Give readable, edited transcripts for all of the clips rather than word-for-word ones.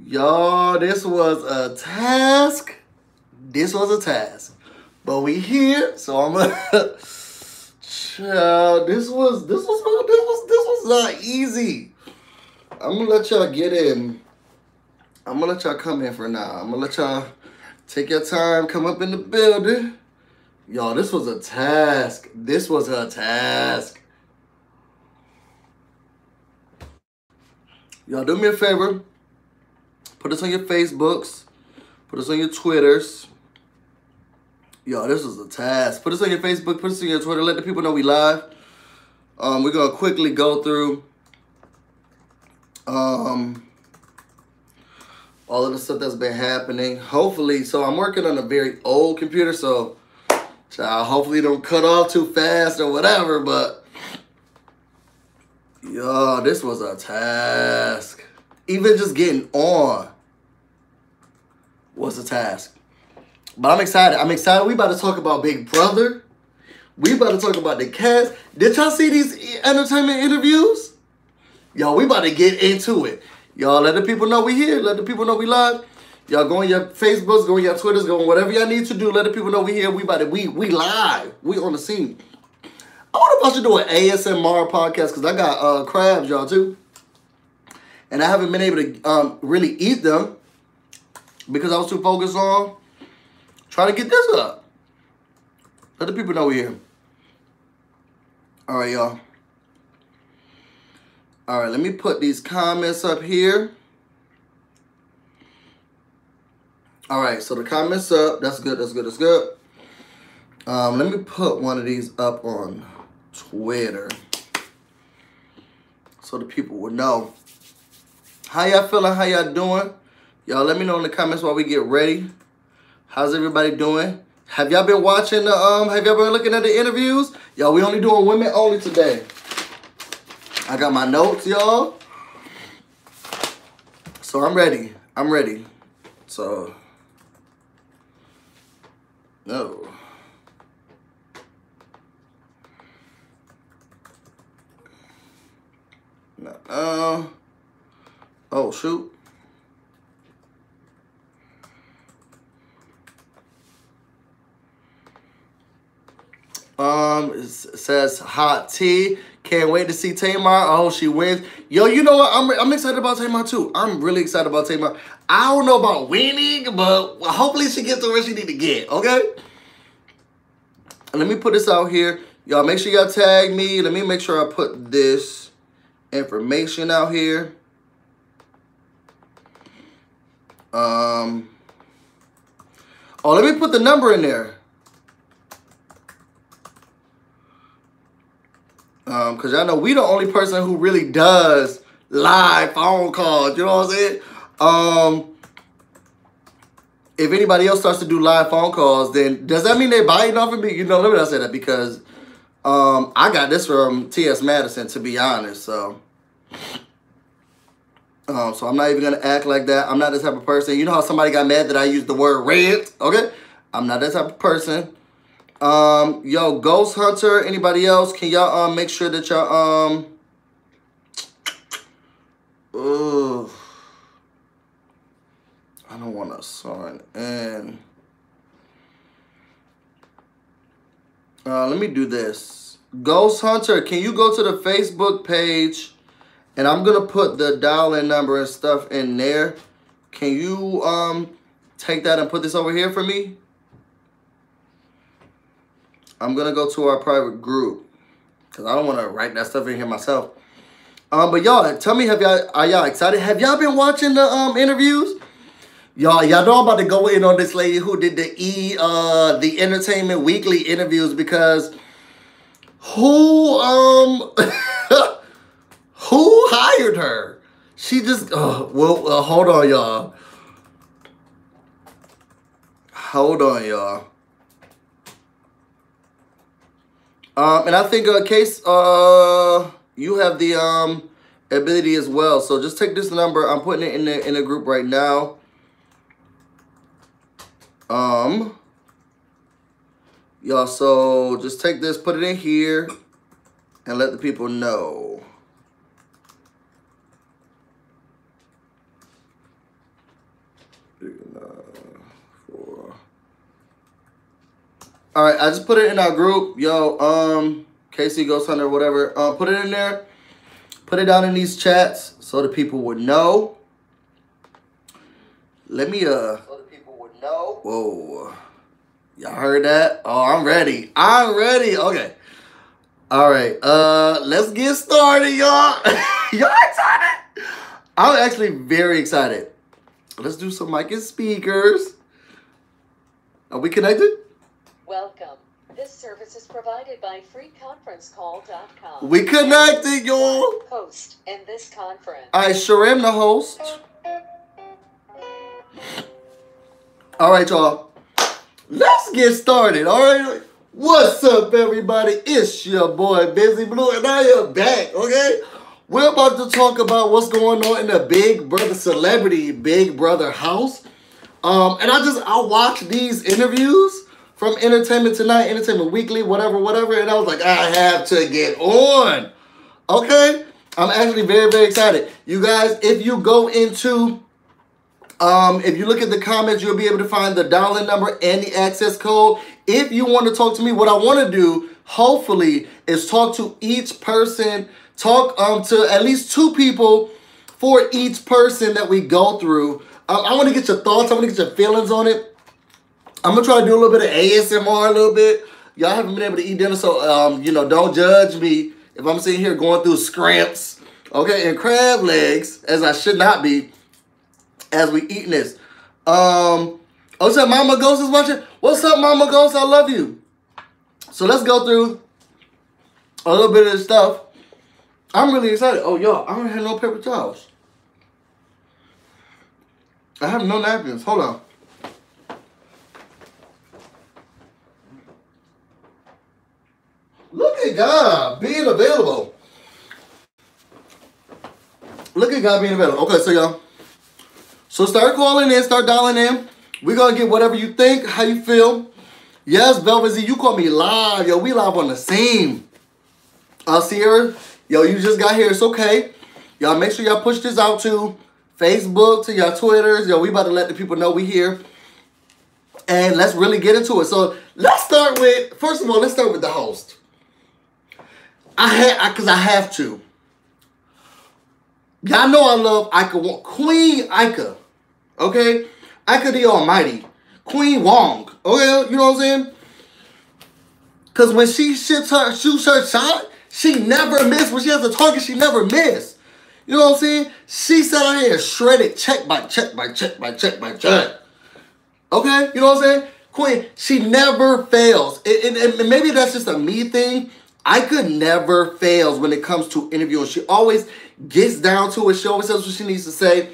Y'all, this was a task. This was a task. But we here, so I'm gonna Child, this was not easy. I'm gonna let y'all get in. I'm gonna let y'all come in for now. I'm gonna let y'all take your time, come up in the building. Y'all, this was a task. This was a task. Y'all do me a favor. Put this on your Facebooks. Put this on your Twitters. Yo, this is a task. Put this on your Facebook. Put this on your Twitter. Let the people know we live. We're going to quickly go through all of the stuff that's been happening. Hopefully, so I'm working on a very old computer, so child, hopefully it don't cut off too fast or whatever, but yo, this was a task. Even just getting on was a task. But I'm excited. I'm excited. We about to talk about Big Brother. We about to talk about the cast. Did y'all see these entertainment interviews? Y'all, we about to get into it. Y'all, let the people know we here. Let the people know we live. Y'all go on your Facebooks, go on your Twitters, go on whatever y'all need to do. Let the people know we here. We live. We on the scene. I wonder if I should do an ASMR podcast because I got crabs, y'all, too. And I haven't been able to really eat them because I was too focused on trying to get this up. Let the people know we're here. All right, y'all. All right, let me put these comments up here. All right, so the comments up. That's good, that's good, that's good. Let me put one of these up on Twitter so the people will know. How y'all feeling? How y'all doing? Y'all let me know in the comments while we get ready. How's everybody doing? Have y'all been watching the, have y'all been looking at the interviews? Y'all, we only doing women only today. I got my notes, y'all. So I'm ready. I'm ready. So, no. No. Oh, shoot. It says hot tea. Can't wait to see Tamar. I hope she wins. Yo, you know what? I'm excited about Tamar too. I'm really excited about Tamar. I don't know about winning, but hopefully she gets to where she need to get. Okay. And let me put this out here. Y'all make sure y'all tag me. Let me make sure I put this information out here. Oh, let me put the number in there. Because y'all know we the only person who really does live phone calls. You know what I'm saying? If anybody else starts to do live phone calls, then does that mean they're biting off of me? You know, let me not say that because I got this from T.S. Madison, to be honest. So I'm not even going to act like that. I'm not the type of person. You know how somebody got mad that I used the word rant? Okay? I'm not that type of person. Yo, Ghost Hunter, anybody else? Can y'all make sure that y'all I don't want to sign in. Let me do this. Ghost Hunter, can you go to the Facebook page? And I'm gonna put the dial-in number and stuff in there. Can you take that and put this over here for me? I'm gonna go to our private group because I don't want to write that stuff in here myself. But y'all, tell me, are y'all excited? Have y'all been watching the interviews? Y'all know I'm about to go in on this lady who did the Entertainment Weekly interviews because who who hired her? She just hold on, y'all. Hold on, y'all. And I think, Case, you have the ability as well. So just take this number. I'm putting it in the group right now. Y'all, so just take this, put it in here, and let the people know. 4. All right, I just put it in our group. Yo, KC Ghost Hunter, whatever. Put it in there. Put it down in these chats so the people would know. Let me, so the people would know. Whoa. Y'all heard that? Oh, I'm ready. I'm ready. Okay. All right. Let's get started, y'all. Y'all excited? I'm actually very excited. Let's do some mic and speakers. Are we connected? Welcome. This service is provided by freeconferencecall.com. We connected, y'all. Host in this conference. I sure am the host. All right, y'all. Let's get started. All right. What's up, everybody? It's your boy Busy Blue, and I am back. Okay. We're about to talk about what's going on in the Big Brother celebrity Big Brother house. And I watched these interviews from Entertainment Tonight, Entertainment Weekly, whatever, and I was like, I have to get on. Okay? I'm actually very, very excited. You guys, if you go into, if you look at the comments, you'll be able to find the dial-in number and the access code. If you want to talk to me, what I want to do, hopefully, is talk to each person, talk to at least 2 people for each person that we go through. I want to get your thoughts. I want to get your feelings on it. I'm going to try to do a little bit of ASMR a little bit. Y'all haven't been able to eat dinner, so, you know, don't judge me if I'm sitting here going through scramps, okay, and crab legs, as I should not be, as we eating this. Oh, so Mama Ghost is watching? What's up, Mama Ghost? I love you. So let's go through a little bit of this stuff. I'm really excited. Oh, y'all, I don't have no paper towels. I have no napkins. Hold on. Look at God being available. Look at God being available. Okay, so y'all. So start calling in, start dialing in. We're going to get whatever you think, how you feel. Yes, Velvet Z, you call me live. Yo, we live on the scene. Sierra, yo, you just got here. It's okay. Y'all make sure y'all push this out to Facebook, to your Twitters. Yo, we about to let the people know we here. And let's really get into it. So let's start with, first of all, let's start with the host. Because I have to. Y'all know I love Ika, Queen Ika. Okay? Ika the Almighty. Queen Wong. Okay? You know what I'm saying? Because when she shoots her shot, she never missed. When she has a target, she never missed. You know what I'm saying? She sat out here and shredded check by check by check by check by check. Okay? You know what I'm saying? Queen, she never fails. And maybe that's just a me thing. Ika never fails when it comes to interviewing. She always gets down to it. She always says what she needs to say.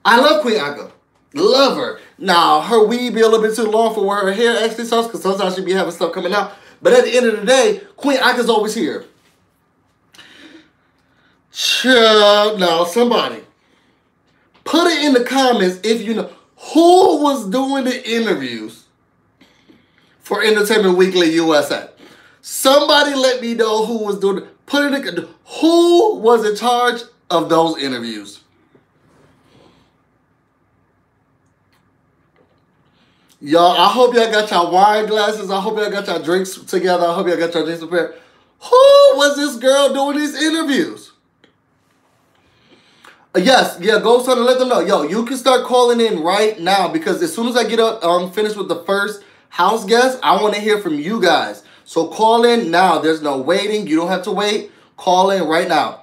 I love Queen Ika. Love her. Now, her weave be a little bit too long for where her hair actually starts, because sometimes she be having stuff coming out. But at the end of the day, Queen Ika's always here. Now, somebody, put it in the comments if you know who was doing the interviews for Entertainment Weekly USA. Somebody let me know who was doing it. Put it in, who was in charge of those interviews. Y'all, I hope y'all got your wine glasses. I hope y'all got your drinks together. I hope y'all got your drinks prepared. Who was this girl doing these interviews? Yes, yeah, Ghost Hunter, let them know. Yo, you can start calling in right now, because as soon as I get up, finished with the first house guest, I want to hear from you guys. So call in now. There's no waiting. You don't have to wait. Call in right now.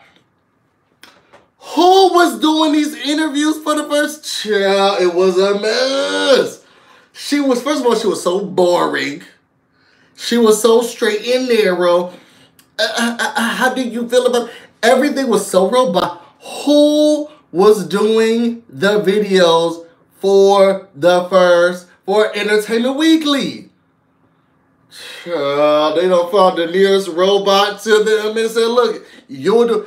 Who was doing these interviews for the first? Child, it was a mess. She was, first of all, she was so boring. She was so straight in there, bro. How did you feel about it? Everything was so robot. Who was doing the videos for Entertainment Weekly? They don't find the nearest robot to them and said, look, you'll do.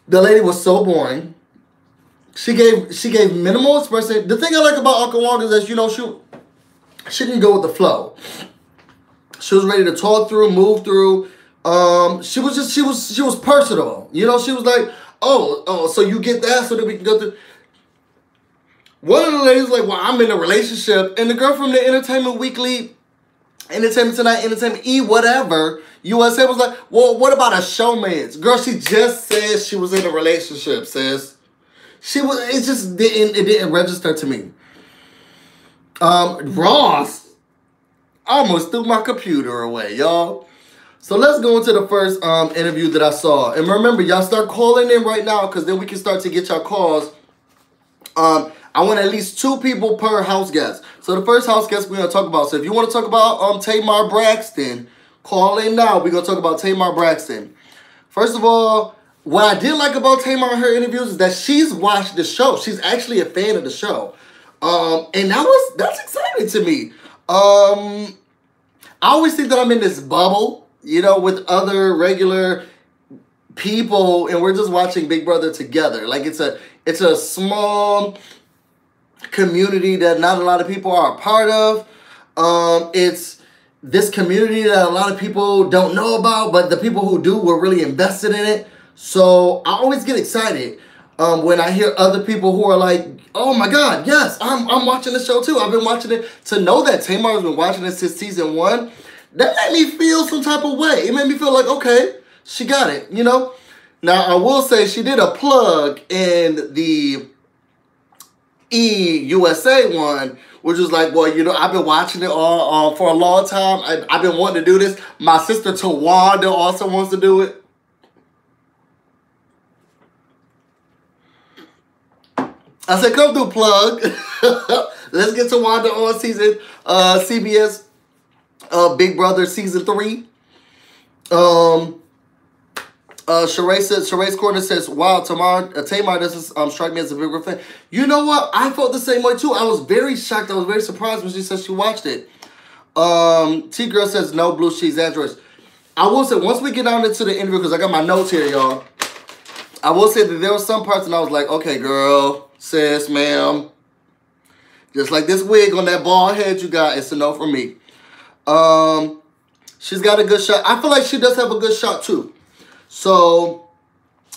The lady was so boring. She gave minimal expression. The thing I like about Uncle Wong is that, you know, she didn't go with the flow. She was ready to talk through, move through. She was personable. You know, she was like, oh, so you get that so that we can go through. one of the ladies was like, well, I'm in a relationship. And the girl from the Entertainment Weekly, Entertainment Tonight, Entertainment E, whatever, USA was like, well, what about a showman's? Girl, she just said she was in a relationship, sis. It didn't register to me. Ross, I almost threw my computer away, y'all. So let's go into the first interview that I saw. And remember, y'all start calling in right now because then we can start to get y'all calls. I want at least 2 people per house guest. So the first house guest we're going to talk about. So if you want to talk about Tamar Braxton, call in now. We're going to talk about Tamar Braxton. First of all, what I did like about Tamar in her interviews is that she's watched the show. She's actually a fan of the show. And that's exciting to me. I always think that I'm in this bubble, you know, with other regular people, and we're just watching Big Brother together. Like it's a small community that not a lot of people are a part of. It's this community that a lot of people don't know about, but the people who do were really invested in it. So I always get excited when I hear other people who are like, oh my God, yes, I'm watching the show too. I've been watching it. To know that Tamar's been watching it since season 1, that made me feel some type of way. It made me feel like, okay, she got it, you know? Now, I will say she did a plug in the USA one, which was like, well, you know, I've been watching it all for a long time. I've been wanting to do this. My sister Tawanda also wants to do it. I said, come through, plug. Let's get Tawanda on season CBS Big Brother season 3. Sheree Corner says, wow, Tamar doesn't strike me as a bigger fan. You know what? I felt the same way too. I was very shocked. I was very surprised when she said she watched it. T-Girl says, no blue cheese androids. I will say, once we get down into the interview, because I got my notes here, y'all. I will say that there were some parts and I was like, okay, girl, sis, ma'am. Just like this wig on that bald head you got, it's a no for me. She's got a good shot. I feel like she does have a good shot too. So,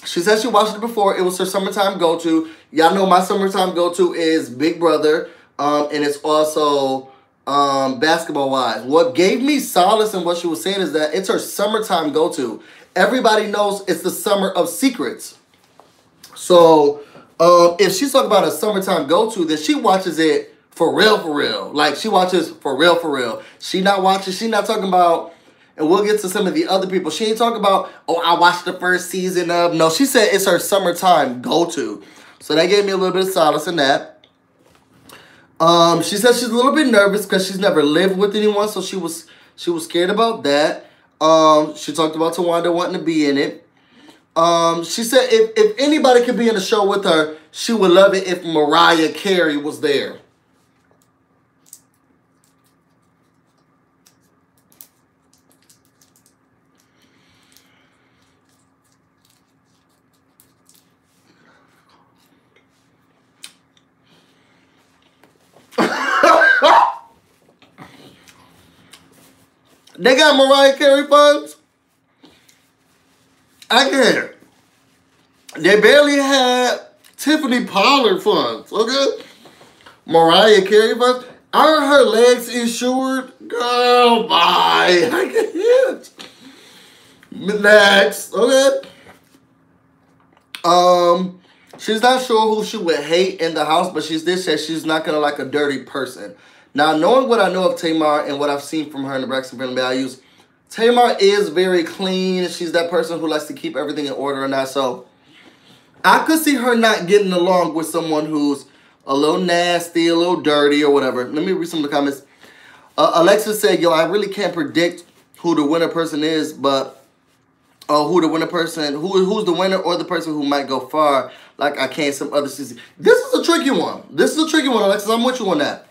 she said she watched it before. It was her summertime go-to. Y'all know my summertime go-to is Big Brother. And it's also basketball-wise. What gave me solace in what she was saying is that it's her summertime go-to. Everybody knows it's the summer of secrets. So, if she's talking about a summertime go-to, then she watches it for real, for real. Like, she watches for real, for real. She not talking about... And we'll get to some of the other people. She ain't talking about, oh, I watched the first season of... No, she said it's her summertime go-to. So that gave me a little bit of solace in that. She said she's a little bit nervous because she's never lived with anyone. So she was scared about that. She talked about Tawanda wanting to be in it. She said if anybody could be in the show with her, she would love it if Mariah Carey was there. They got Mariah Carey funds. I can't. They barely had Tiffany Pollard funds, okay? Mariah Carey funds. Are her legs insured? Girl, bye. I can't. Next, okay? She's not sure who she would hate in the house, but she did say she's not gonna like a dirty person. Now, knowing what I know of Tamar and what I've seen from her in the Braxton family values, Tamar is very clean. She's that person who likes to keep everything in order and that. So, I could see her not getting along with someone who's a little nasty, a little dirty, or whatever. Let me read some of the comments. Alexis said, yo, I really can't predict who the winner person is, but who's the winner or the person who might go far, like I can some other season. This is a tricky one. Alexis. I'm with you on that.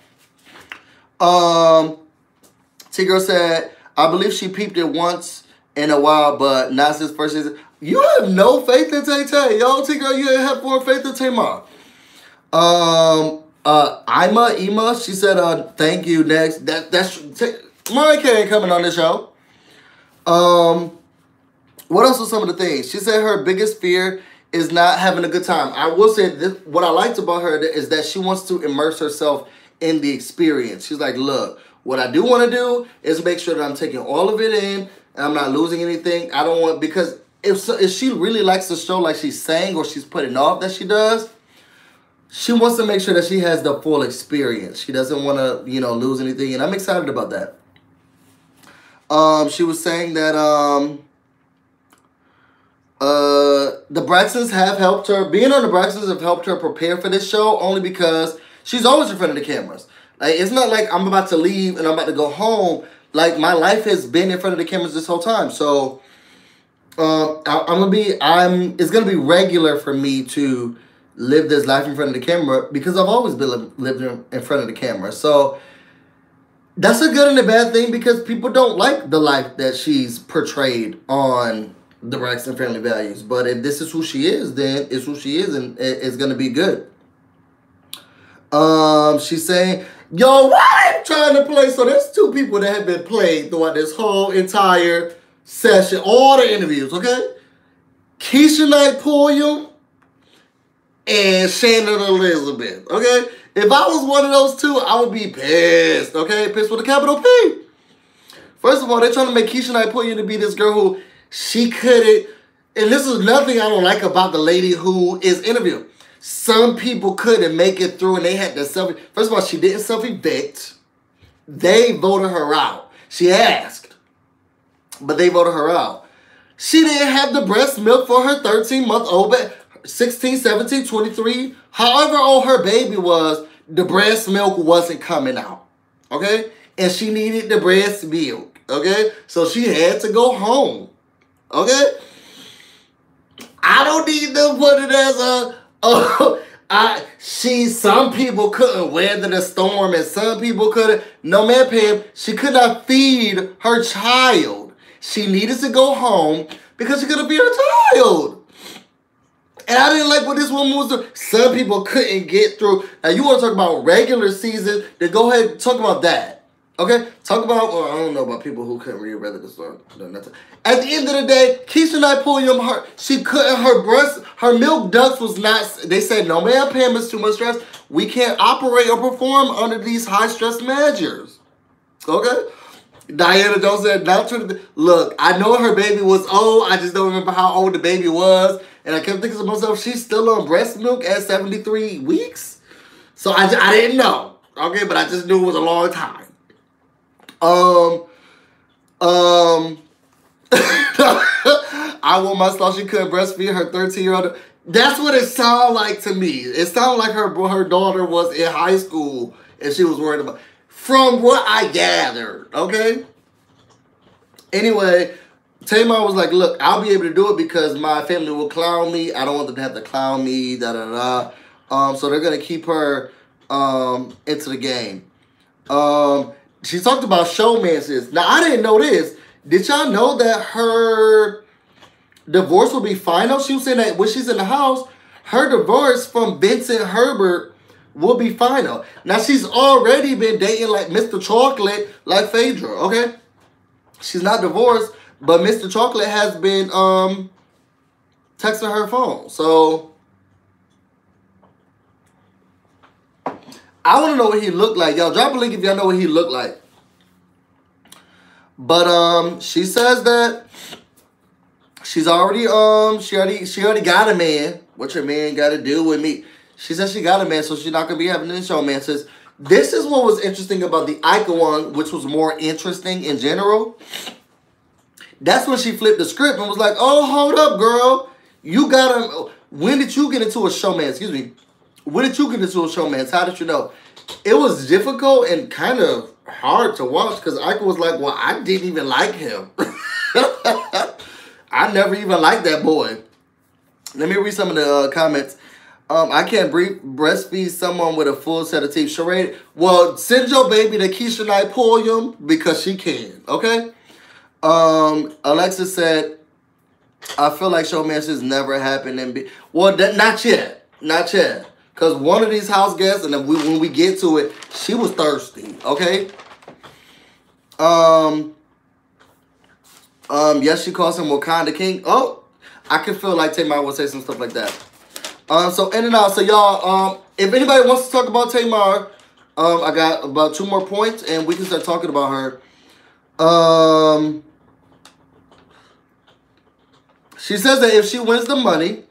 T-Girl said, I believe she peeped it once in a while, but not since first season. You have no faith in Tay-Tay. Yo, T-Girl, you ain't have more faith in Tamar. Ima, she said, thank you, next. That's Mariah Carey ain't coming on the show. What else was some of the things? She said her biggest fear is not having a good time. I will say this, what I liked about her is that she wants to immerse herself in the experience. She's like, look, what I do want to do is make sure that I'm taking all of it in and I'm not losing anything. I don't want, because if she really likes the show like she's saying or she's putting off that she does, she wants to make sure that she has the full experience. She doesn't want to, you know, lose anything, and I'm excited about that. She was saying that the Braxtons have helped her. Being on the Braxtons have helped her prepare for this show only because she's always in front of the cameras. Like, it's not like I'm about to leave and I'm about to go home. Like, my life has been in front of the cameras this whole time. So, it's gonna be regular for me to live this life in front of the camera because I've always been living in front of the camera. So that's a good and a bad thing because people don't like the life that she's portrayed on the Braxton Family Values. But if this is who she is, then it's who she is, and it's gonna be good. She's saying, yo, why are you trying to play? So there's two people that have been played throughout this whole entire session, all the interviews, okay? Keisha Knight Pulliam and Shannon Elizabeth, okay? If I was one of those two, I would be pissed, okay? Pissed with a capital P. First of all, they're trying to make Keisha Knight Pulliam to be this girl who she couldn't, and this is nothing I don't like about the lady who is interviewing. Some people couldn't make it through and they had to self. First of all, she didn't self-evict. They voted her out. She asked, but they voted her out. She didn't have the breast milk for her 13-month-old baby. 16, 17, 23, however old her baby was, the breast milk wasn't coming out, okay? And she needed the breast milk, okay? So she had to go home, okay? I don't need to put it as some people couldn't weather the storm and some people couldn't. No, man, Pam, she could not feed her child. She needed to go home because she couldn't feed her child. And I didn't like what this woman was doing. Some people couldn't get through. Now, you want to talk about regular season, then go ahead and talk about that. Okay? Talk about, well, I don't know about people who couldn't read regular storm. At the end of the day, Keisha Knight Pulliam, her milk ducts was not, they said, no, man, Pam, it's too much stress. We can't operate or perform under these high-stress measures. Okay? Diana Jones said, not true. Look, I know her baby was old. I just don't remember how old the baby was. And I kept thinking to myself, she's still on breast milk at 73 weeks? So I didn't know. Okay, but I just knew it was a long time. I want my thought she couldn't breastfeed her 13-year-old. That's what it sounded like to me. It sounded like her daughter was in high school and she was worried about. From what I gathered, okay? Anyway, Tamar was like, look, I'll be able to do it because my family will clown me. I don't want them to have to clown me, da-da-da. So they're going to keep her into the game. She talked about showmances. Now, I didn't know this. Did y'all know that her divorce will be final? She was saying that when she's in the house, her divorce from Vincent Herbert will be final. Now, she's already been dating like Mr. Chocolate, like Phaedra, okay? She's not divorced, but Mr. Chocolate has been texting her phone. So, I want to know what he looked like. Y'all drop a link if y'all know what he looked like. But she says that she's already she already got a man. What your man got to do with me? She says she got a man, so she's not gonna be having any showmances. This is what was interesting about the Ika one, which was more interesting in general. That's when she flipped the script and was like, "Oh, hold up, girl, you gotta. When did you get into a showman? Excuse me. When did you get into a showman? How did you know?" It was difficult and kind of hard to watch because Ika was like, "Well, I didn't even like him. I never even liked that boy." Let me read some of the comments. I can't breastfeed someone with a full set of teeth. Charade. Well, send your baby to Keisha Knight Pulliam because she can. Okay. Alexis said, "I feel like showmances never happened and well, not yet, not yet. Cause one of these house guests, and then when we get to it, she was thirsty. Okay. Yes, she calls him Wakanda King. Oh, I can feel like Tamar will say some stuff like that. So in and out. So y'all, if anybody wants to talk about Tamar, I got about 2 more points and we can start talking about her. She says that if she wins the money,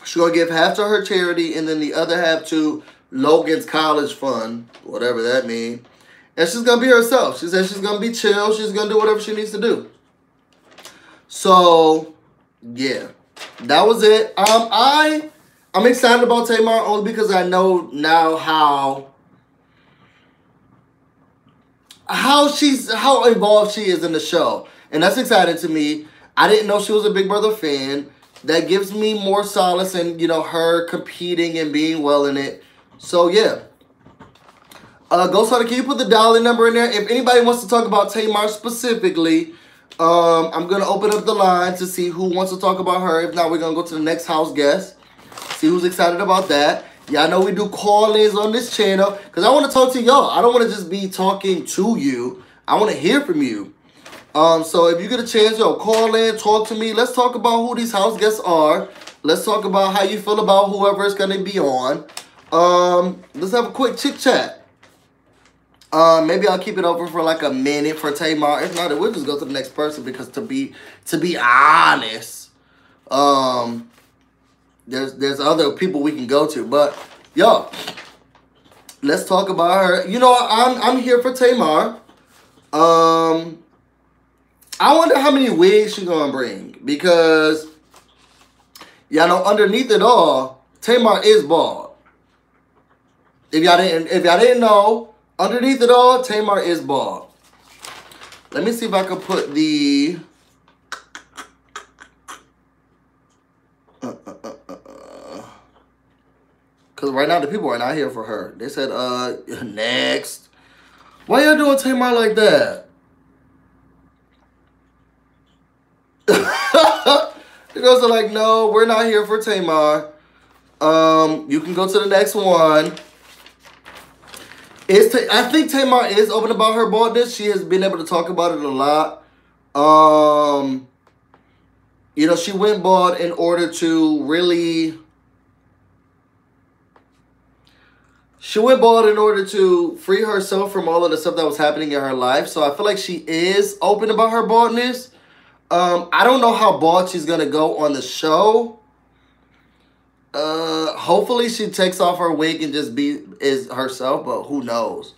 she's gonna give half to her charity and then the other half to Logan's college fund, whatever that means. And she's gonna be herself. She says she's gonna be chill. She's gonna do whatever she needs to do. So, yeah, that was it. I'm excited about Tamar only because I know now how involved she is in the show, and that's exciting to me. I didn't know she was a Big Brother fan. That gives me more solace in, her competing and being well in it. So yeah. Ghost Hunter, can you put the dial-in number in there? If anybody wants to talk about Tamar specifically, I'm gonna open up the line to see who wants to talk about her. If not, we're gonna go to the next house guest. See who's excited about that. Y'all know we do call-ins on this channel because I want to talk to y'all. I don't want to just be talking to you. I want to hear from you. So if you get a chance, call in, talk to me. Let's talk about who these house guests are. Let's talk about how you feel about whoever is going to be on. Let's have a quick chit-chat. Maybe I'll keep it open for like a minute for Tamar. If not, we'll just go to the next person because to be honest, there's other people we can go to, but yo, let's talk about her. I'm here for Tamar. I wonder how many wigs she's gonna bring because y'all know underneath it all, Tamar is bald. If y'all didn't know, underneath it all, Tamar is bald. Let me see if I can put the because right now the people are not here for her. They said, next. Why y'all doing Tamar like that? The girls are like, no, we're not here for Tamar. You can go to the next one. I think Tamar is open about her baldness. She has been able to talk about it a lot. She went bald in order to really... She went bald in order to free herself from all of the stuff that was happening in her life. So I feel like she is open about her baldness. I don't know how bald she's going to go on the show. Hopefully she takes off her wig and just is herself, but who knows?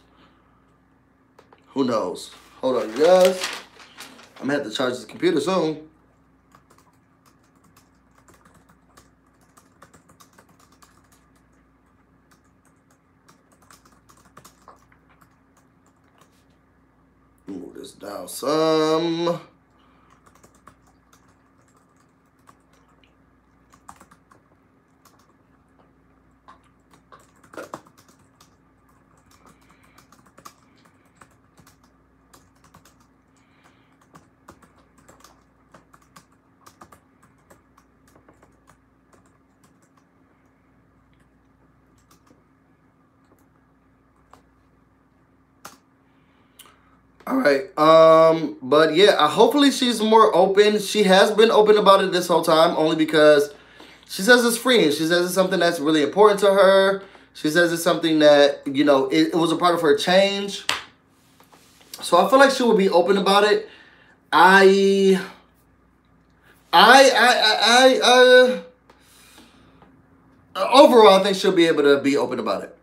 Who knows? Hold on, you guys. I'm going to have to charge this computer soon. Move this down some. All right. But yeah, hopefully she's more open. She has been open about it this whole time, only because she says it's freeing. She says it's something that's really important to her. She says it's something that, it was a part of her change. So I feel like she will be open about it. Overall, I think she'll be able to be open about it.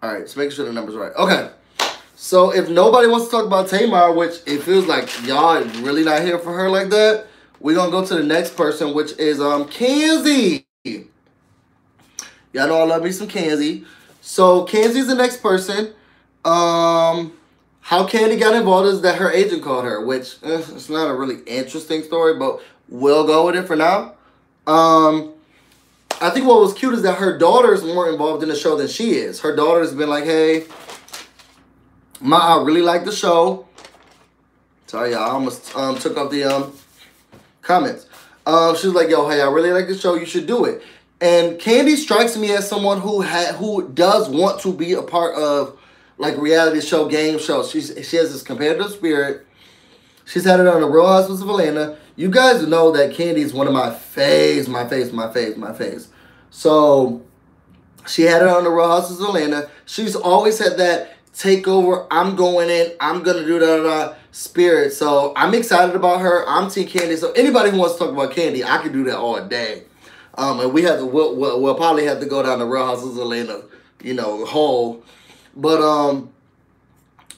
All right, just making sure the number's right. Okay, so if nobody wants to talk about Tamar, which it feels like y'all really not here for her like that, we're going to go to the next person, which is Kenzie. Y'all know I love me some Kenzie. So Kenzie's the next person. How Kandi got involved is that her agent called her, which it's not a really interesting story, but we'll go with it for now. I think what was cute is that her daughter's more involved in the show than she is. Her daughter's been like, hey, Ma, I really like the show. Sorry, y'all, I almost took up the comments. She was like, yo, hey, I really like the show. You should do it. And Kandi strikes me as someone who does want to be a part of like reality show, game shows. She has this competitive spirit. She's had it on the Real Housewives of Atlanta. You guys know that Kandi is one of my faves. So she had it on the Real Housewives of Atlanta. She's always had that takeover, I'm going in, I'm going to do that spirit. So I'm excited about her. I'm Team Kandi. So anybody who wants to talk about Kandi, I can do that all day. And we'll probably have to go down the Real Housewives of Atlanta, whole. But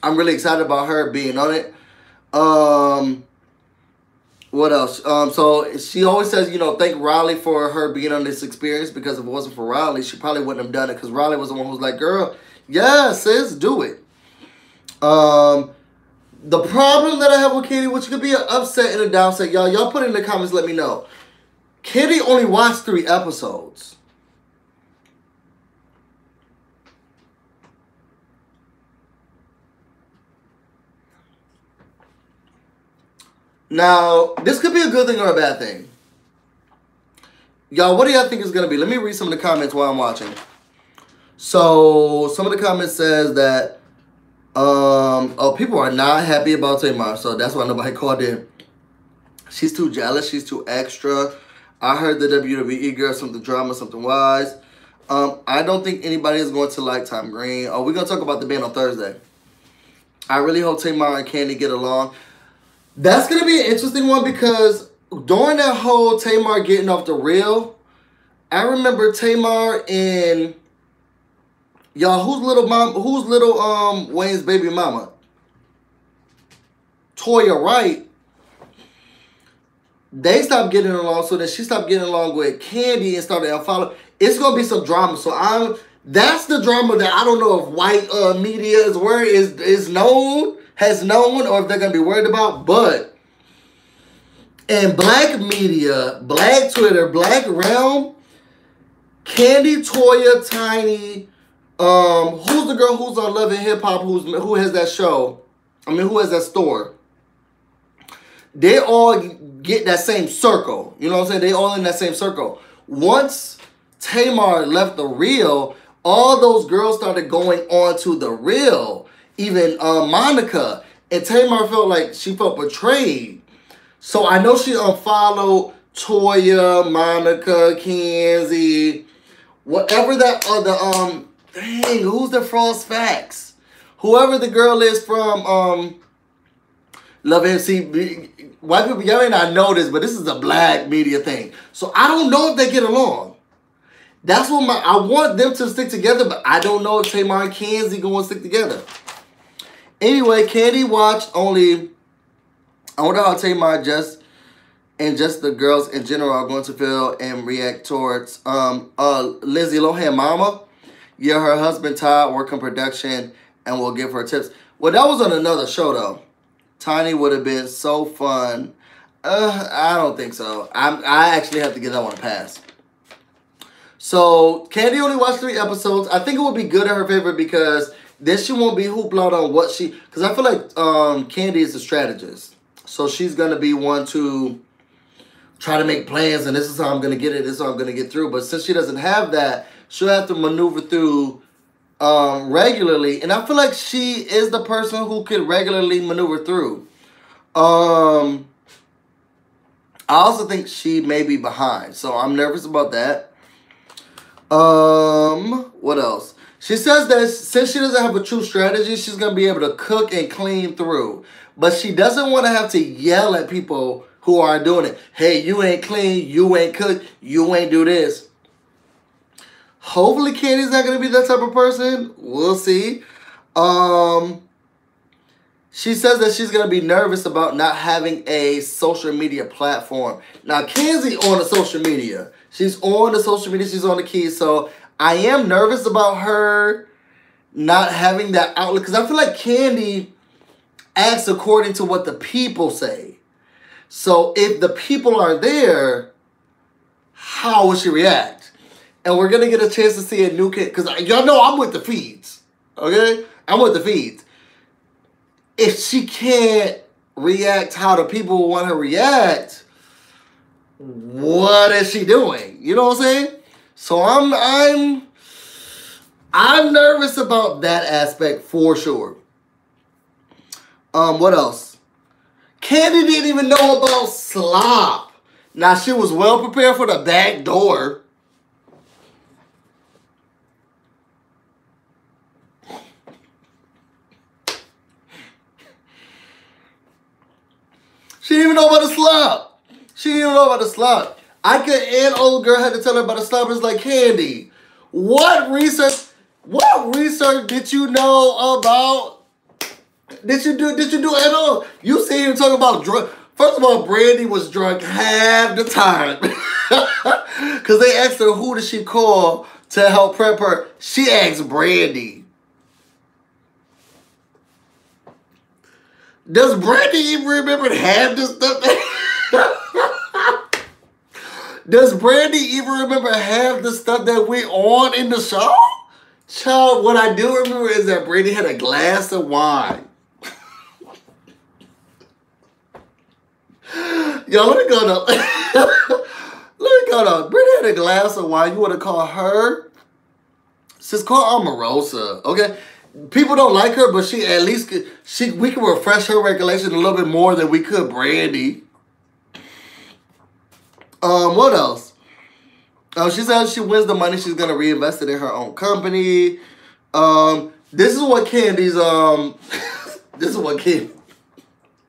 I'm really excited about her being on it. What else? So she always says, thank Riley for her being on this experience, because if it wasn't for Riley, she probably wouldn't have done it, because Riley was the one who was like, girl, yeah, sis, do it. The problem that I have with Kandi, which could be an upset and a downside, y'all put it in the comments, let me know. Kandi only watched 3 episodes. Now, this could be a good thing or a bad thing. Y'all, what do y'all think it's going to be? Let me read some of the comments while I'm watching. So, some of the comments says that, people are not happy about Tamar, so that's why nobody called in. She's too jealous. She's too extra. I heard the WWE girl, something drama, something wise. I don't think anybody is going to like Tom Green. Oh, we're going to talk about the band on Thursday. I really hope Tamar and Kandi get along. That's going to be an interesting one, because during that whole Tamar getting off the reel, I remember Tamar and, y'all, who's little Wayne's baby mama? Toya Wright. They stopped getting along, so then she stopped getting along with Kandi and started unfollowing. It's going to be some drama, so that's the drama that I don't know if white media has known, or if they're going to be worried about. But in black media, black Twitter, black realm, Kandi, Toya, Tiny, who's the girl who's on Love and Hip Hop, who has that show? Who has that store? They all get that same circle. You know what I'm saying? They all in that same circle. Once Tamar left the reel, all those girls started going on to the reel. Even Monica. And Tamar felt like she felt betrayed. So I know she unfollowed Toya, Monica, Kenzie, whatever that other, dang, who's the Frost Facts? Whoever the girl is from, Love and See, white people, y'all may not know this, but this is a black media thing. So I don't know if they get along. That's what I want them to stick together, but I don't know if Tamar and Kenzie going to stick together. Anyway, Kandi watched only, I wonder how Tamar just the girls in general are going to feel and react towards Lindsay Lohan mama. Yeah, her husband Todd work in production and will give her tips. Well, that was on another show though. Tiny would have been so fun. I don't think so. I actually have to give that one a pass. So, Kandi only watched 3 episodes. I think it would be good in her favor, because then she won't be hoopla on what she... Because I feel like Kandi is a strategist. So, she's going to be one to try to make plans, and this is how I'm going to get it, this is how I'm going to get through. But since she doesn't have that, she'll have to maneuver through regularly. And I feel like she is the person who could regularly maneuver through. I also think she may be behind. So, I'm nervous about that. What else? She says that since she doesn't have a true strategy, she's going to be able to cook and clean through. But she doesn't want to have to yell at people who are doing it. Hey, you ain't clean, you ain't cooked, you ain't do this. Hopefully Kandi's not going to be that type of person. We'll see. She says that she's going to be nervous about not having a social media platform. Now, Kenzie on the social media. She's on the social media. She's on the keys. So, I am nervous about her not having that outlet. Because I feel like Kandi acts according to what the people say. So, if the people are there, how will she react? And we're going to get a chance to see a new kid. Because y'all know I'm with the feeds. Okay? I'm with the feeds. If she can't react how the people want her to react, what is she doing? You know what I'm saying? So I'm nervous about that aspect for sure. What else? Kandi didn't even know about slop. Now, she was well prepared for the back door. She didn't even know about the slop. She didn't even know about the slop. I could, and old girl had to tell her about the slop. It's like, Kandi, what research did you know about? Did you do at all? You see him talking about drug. First of all, Brandy was drunk half the time. Because they asked her who did she call to help prep her. She asked Brandy. Does Brandy even remember half the stuff? Does Brandy even remember half the stuff that went on in the show? Child, what I do remember is that Brandy had a glass of wine. Yo, let me go now. Let me go now. Brandy had a glass of wine. You want to call her? She's called Omarosa, okay? People don't like her, but she at least we can refresh her recollection a little bit more than we could Brandy. What else? She says she wins the money, she's gonna reinvest it in her own company. This is what Kandi's this is what Kandi.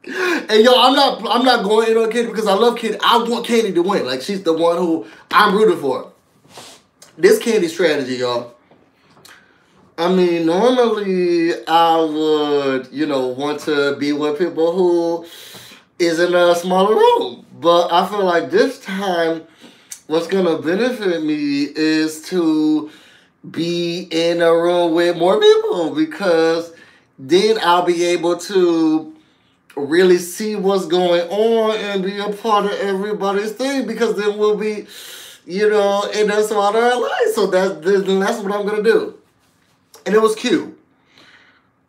And yo, I'm not going into a Kandi because I love Kandi. I want Kandi to win. Like, she's the one who I'm rooting for. This Kandi strategy, y'all. I mean, normally I would, want to be with people who is in a smaller room. But I feel like this time, what's going to benefit me is to be in a room with more people, because then I'll be able to really see what's going on and be a part of everybody's thing, because then we'll be, in a smaller life. So that's what I'm going to do. And it was cute.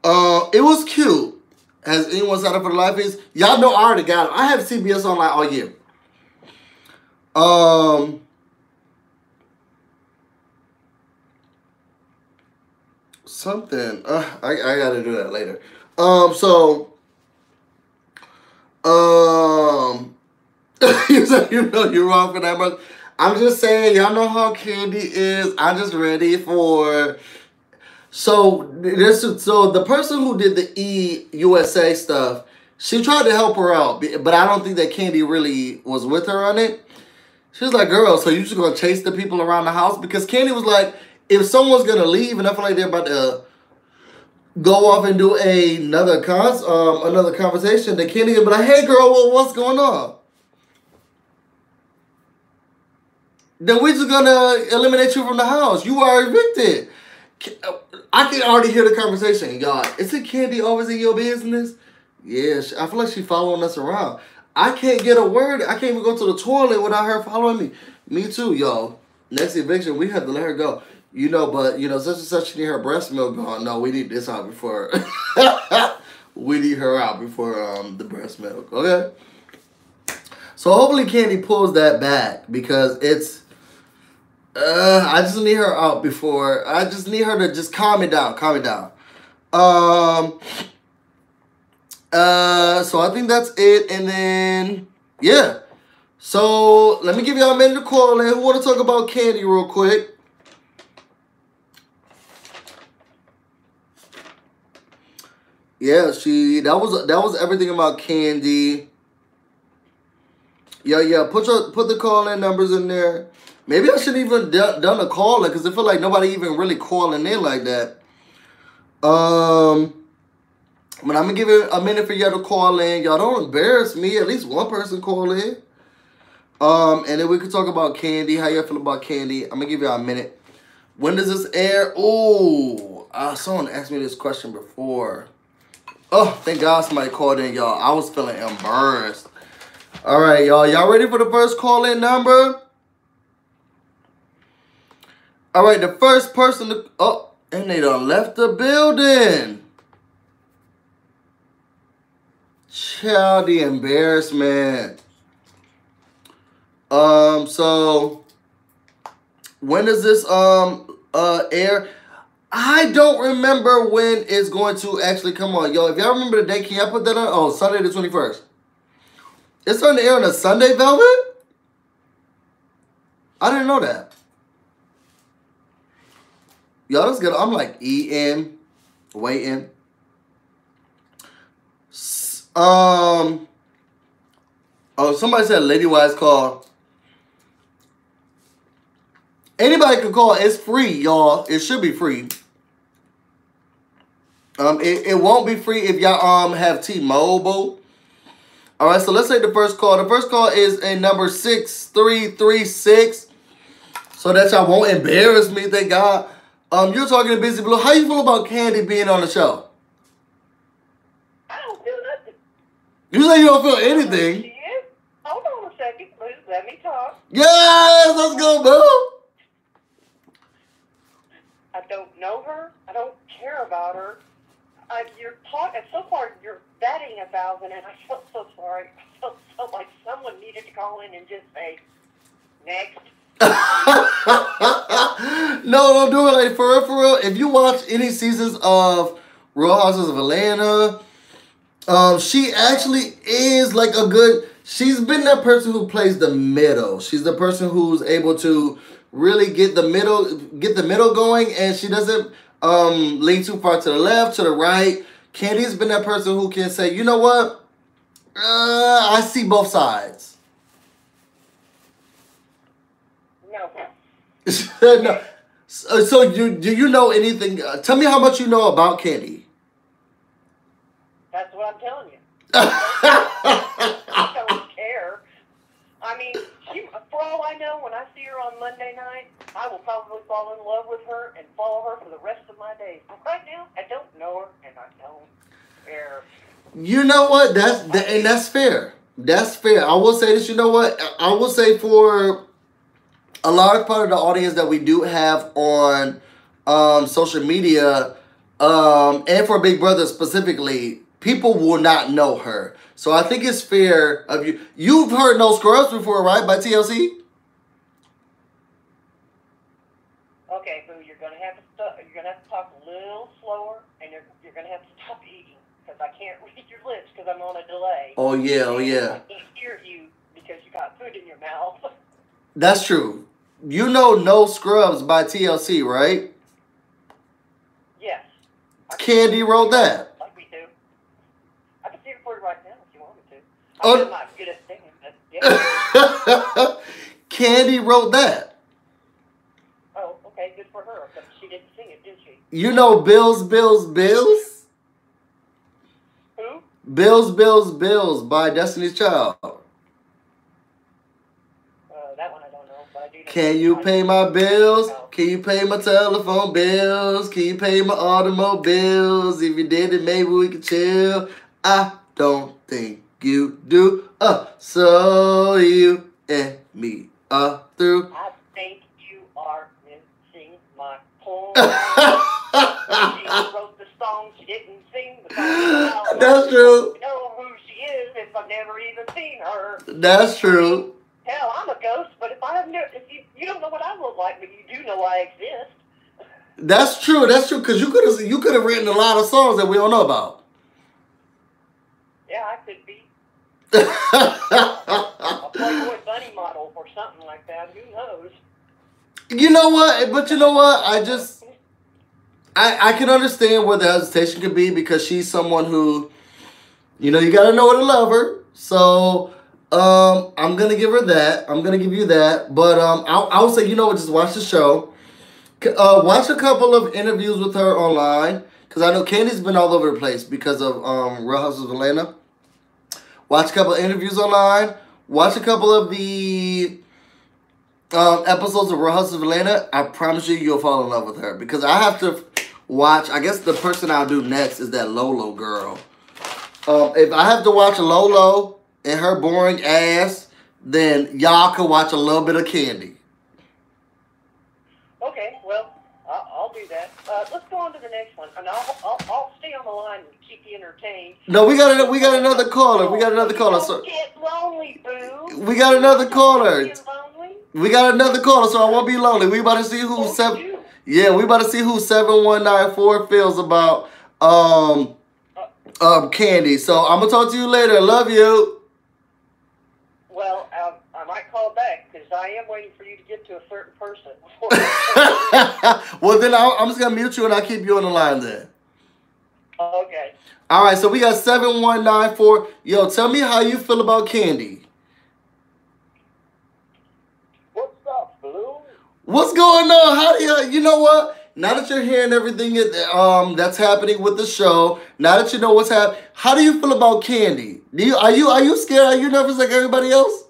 It was cute. Has anyone signed up for the live feeds? Y'all know I already got it. I have CBS Online all year. Something. I gotta do that later. You said you're wrong for that much. I'm just saying, y'all know how Kandi is. I'm just ready for. So the person who did the E-USA stuff, she tried to help her out, but I don't think that Kandi really was with her on it. She was like, girl, so you just gonna chase the people around the house? Because Kandi was like, if someone's gonna leave and I feel like they're about to go off and do another conversation, then Kandi would be like, hey girl, what's going on? Then we're just gonna eliminate you from the house. You are evicted. I can already hear the conversation, y'all. Isn't Kandi always in your business? Yeah, I feel like she's following us around. I can't get a word. I can't even go to the toilet without her following me. Me too, y'all. Next eviction, we have to let her go. But such and such need her breast milk gone. No, we need this out before. We need her out before the breast milk. Okay. So hopefully Kandi pulls that back, because it's. I just need her out before. I just need her to just calm it down. Calm it down. So I think that's it. And then, yeah. So let me give y'all a minute to call in. Who want to talk about Kandi real quick? Yeah, that was everything about Kandi. Yeah. Put the call in numbers in there. Maybe I shouldn't even done a call in, because I feel like nobody even really calling in like that. But I'm gonna give it a minute for y'all to call in. Y'all don't embarrass me. At least one person call in. And then we can talk about Kandi. How y'all feel about Kandi? I'm gonna give y'all a minute. When does this air? Oh, someone asked me this question before. Oh, thank God somebody called in, y'all. I was feeling embarrassed. All right, y'all. Y'all ready for the first call-in number? All right, the first person to... Oh, and they done left the building. Child, the embarrassment. So when does this air? I don't remember when it's going to actually come on. Yo, if y'all remember the date, can y'all put that on? Oh, Sunday the 21st. It's on the air on a Sunday, Velvet? I didn't know that. Y'all, let's get. I'm like EM, waiting. Oh, somebody said Lady Wise call. Anybody can call. It's free, y'all. It should be free. It won't be free if y'all have T-Mobile. All right, so let's take the first call. The first call is a number 6336. So that y'all won't embarrass me, thank God. You're talking to Busy Blue. How you feel about Kandi being on the show? I don't feel nothing. You say you don't feel anything. She is? Hold on a second, please. Let me talk. Yes, let's go, boo. I don't know her. I don't care about her. You're talking so far. You're batting 1,000, and I felt so sorry. I felt so like someone needed to call in and just say, "Next." No, don't do it. Like for real. If you watch any seasons of Real Houses of Atlanta, she actually is like a good. She's been that person who plays the middle. She's the person who's able to really get the middle going, and she doesn't lean too far to the left, to the right. Kandi's been that person who can say, you know what? I see both sides. No. No. So do you know anything? Tell me how much you know about Kandi. That's what I'm telling you. I don't care. I mean, for all I know, when I see her on Monday night, I will probably fall in love with her and follow her for the rest of my days. But right now, I don't know her, and I don't care. You know what? That's fair. That's fair. I will say this. You know what? I will say for a large part of the audience that we do have on social media, and for Big Brother specifically, people will not know her. So I think it's fair of you. You've heard No Scrubs before, right? By TLC? Okay, so you're gonna have to talk a little slower, and you're gonna have to stop eating because I can't read your lips because I'm on a delay. Oh yeah, oh yeah. I can't hear you because you got food in your mouth. That's true. You know No Scrubs by TLC, right? Yes. Kandi wrote that. Like we do. I can sing it for you right now if you want me to. Oh. I'm not good at singing, but yeah. Kandi wrote that. Oh, okay, good for her. But she didn't sing it, did she? You know Bills? Who? Bills by Destiny's Child. That one I don't know, but I do know. Can you pay my bills? Can you pay my telephone bills? Can you pay my automobiles? If you did it, maybe we could chill. I don't think you do. So you and me are through. I think you are missing my point. She wrote the song, she didn't sing the song. That's true. I know who she is if I've never even seen her. That's true. Hell, I'm a ghost, but if you don't know what I look like, but you do know I exist. That's true. Because you could have written a lot of songs that we don't know about. Yeah, I could be. A Playboy bunny model or something like that. Who knows? You know what? But you know what? I can understand where the hesitation could be because she's someone who, you gotta know how to love her. So, I'm gonna give her that. I'm gonna give you that. But I would say, just watch the show. Watch a couple of interviews with her online because I know Kandi's been all over the place because of Real Houses of Atlanta. Watch a couple of interviews online. Watch a couple of the episodes of Real Houses of Atlanta. I promise you'll fall in love with her because I have to watch. I guess the person I'll do next is that Lolo girl. If I have to watch Lolo and her boring ass, then y'all can watch a little bit of Kandi. Okay, well, I'll do that. Let's go on to the next one, and I'll stay on the line and keep you entertained. No, we got another caller. Don't get lonely, boo. We got another caller. Get lonely? We got another caller, so I won't be lonely. We about to see who's seven. Yeah, we about to see who 7194 feels about Candy. So I'm gonna talk to you later. Love you. Well, I might call back because I am waiting for you to get to a certain person. Well, then I'm just gonna mute you and I'll keep you on the line then. Okay. All right, so we got 7194. Yo, tell me how you feel about Candy. What's up, Blue? What's going on? How do you know what? Now that you're hearing everything that's happening with the show, now that you know what's happening, how do you feel about Candy? Are you scared? Are you nervous like everybody else?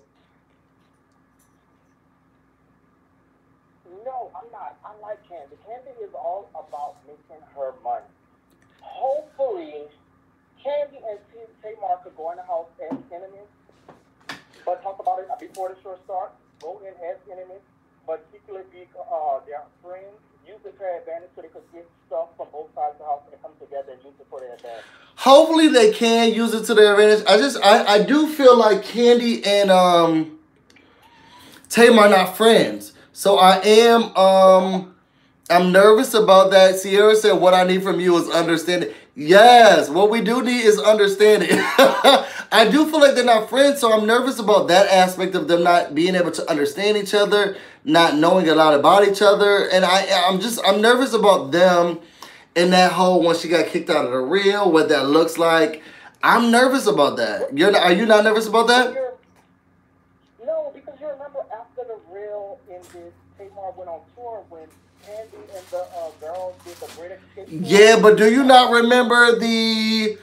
No, I'm not. I like Candy. Candy is all about making her money. Hopefully, Candy and Tamar could go in the house as enemies, but talk about it before the show starts. Go in as enemies, but secretly be their friends. Use it to their advantage so they could get stuff from both sides of the house and come together and use it for their advantage. Hopefully they can use it to their advantage. I do feel like Candy and Tamar are not friends. So I'm nervous about that. Sierra said what I need from you is understanding. Yes, what we do need is understanding. I do feel like they're not friends, so I'm nervous about that aspect of them not being able to understand each other, not knowing a lot about each other. And I'm nervous about them in that whole when she got kicked out of the reel, what that looks like. I'm nervous about that. Are you not nervous about that? No, because you remember after the reel ended, Tamar went on tour when Candy and the girls did the Great Escape. Yeah, but do you not remember the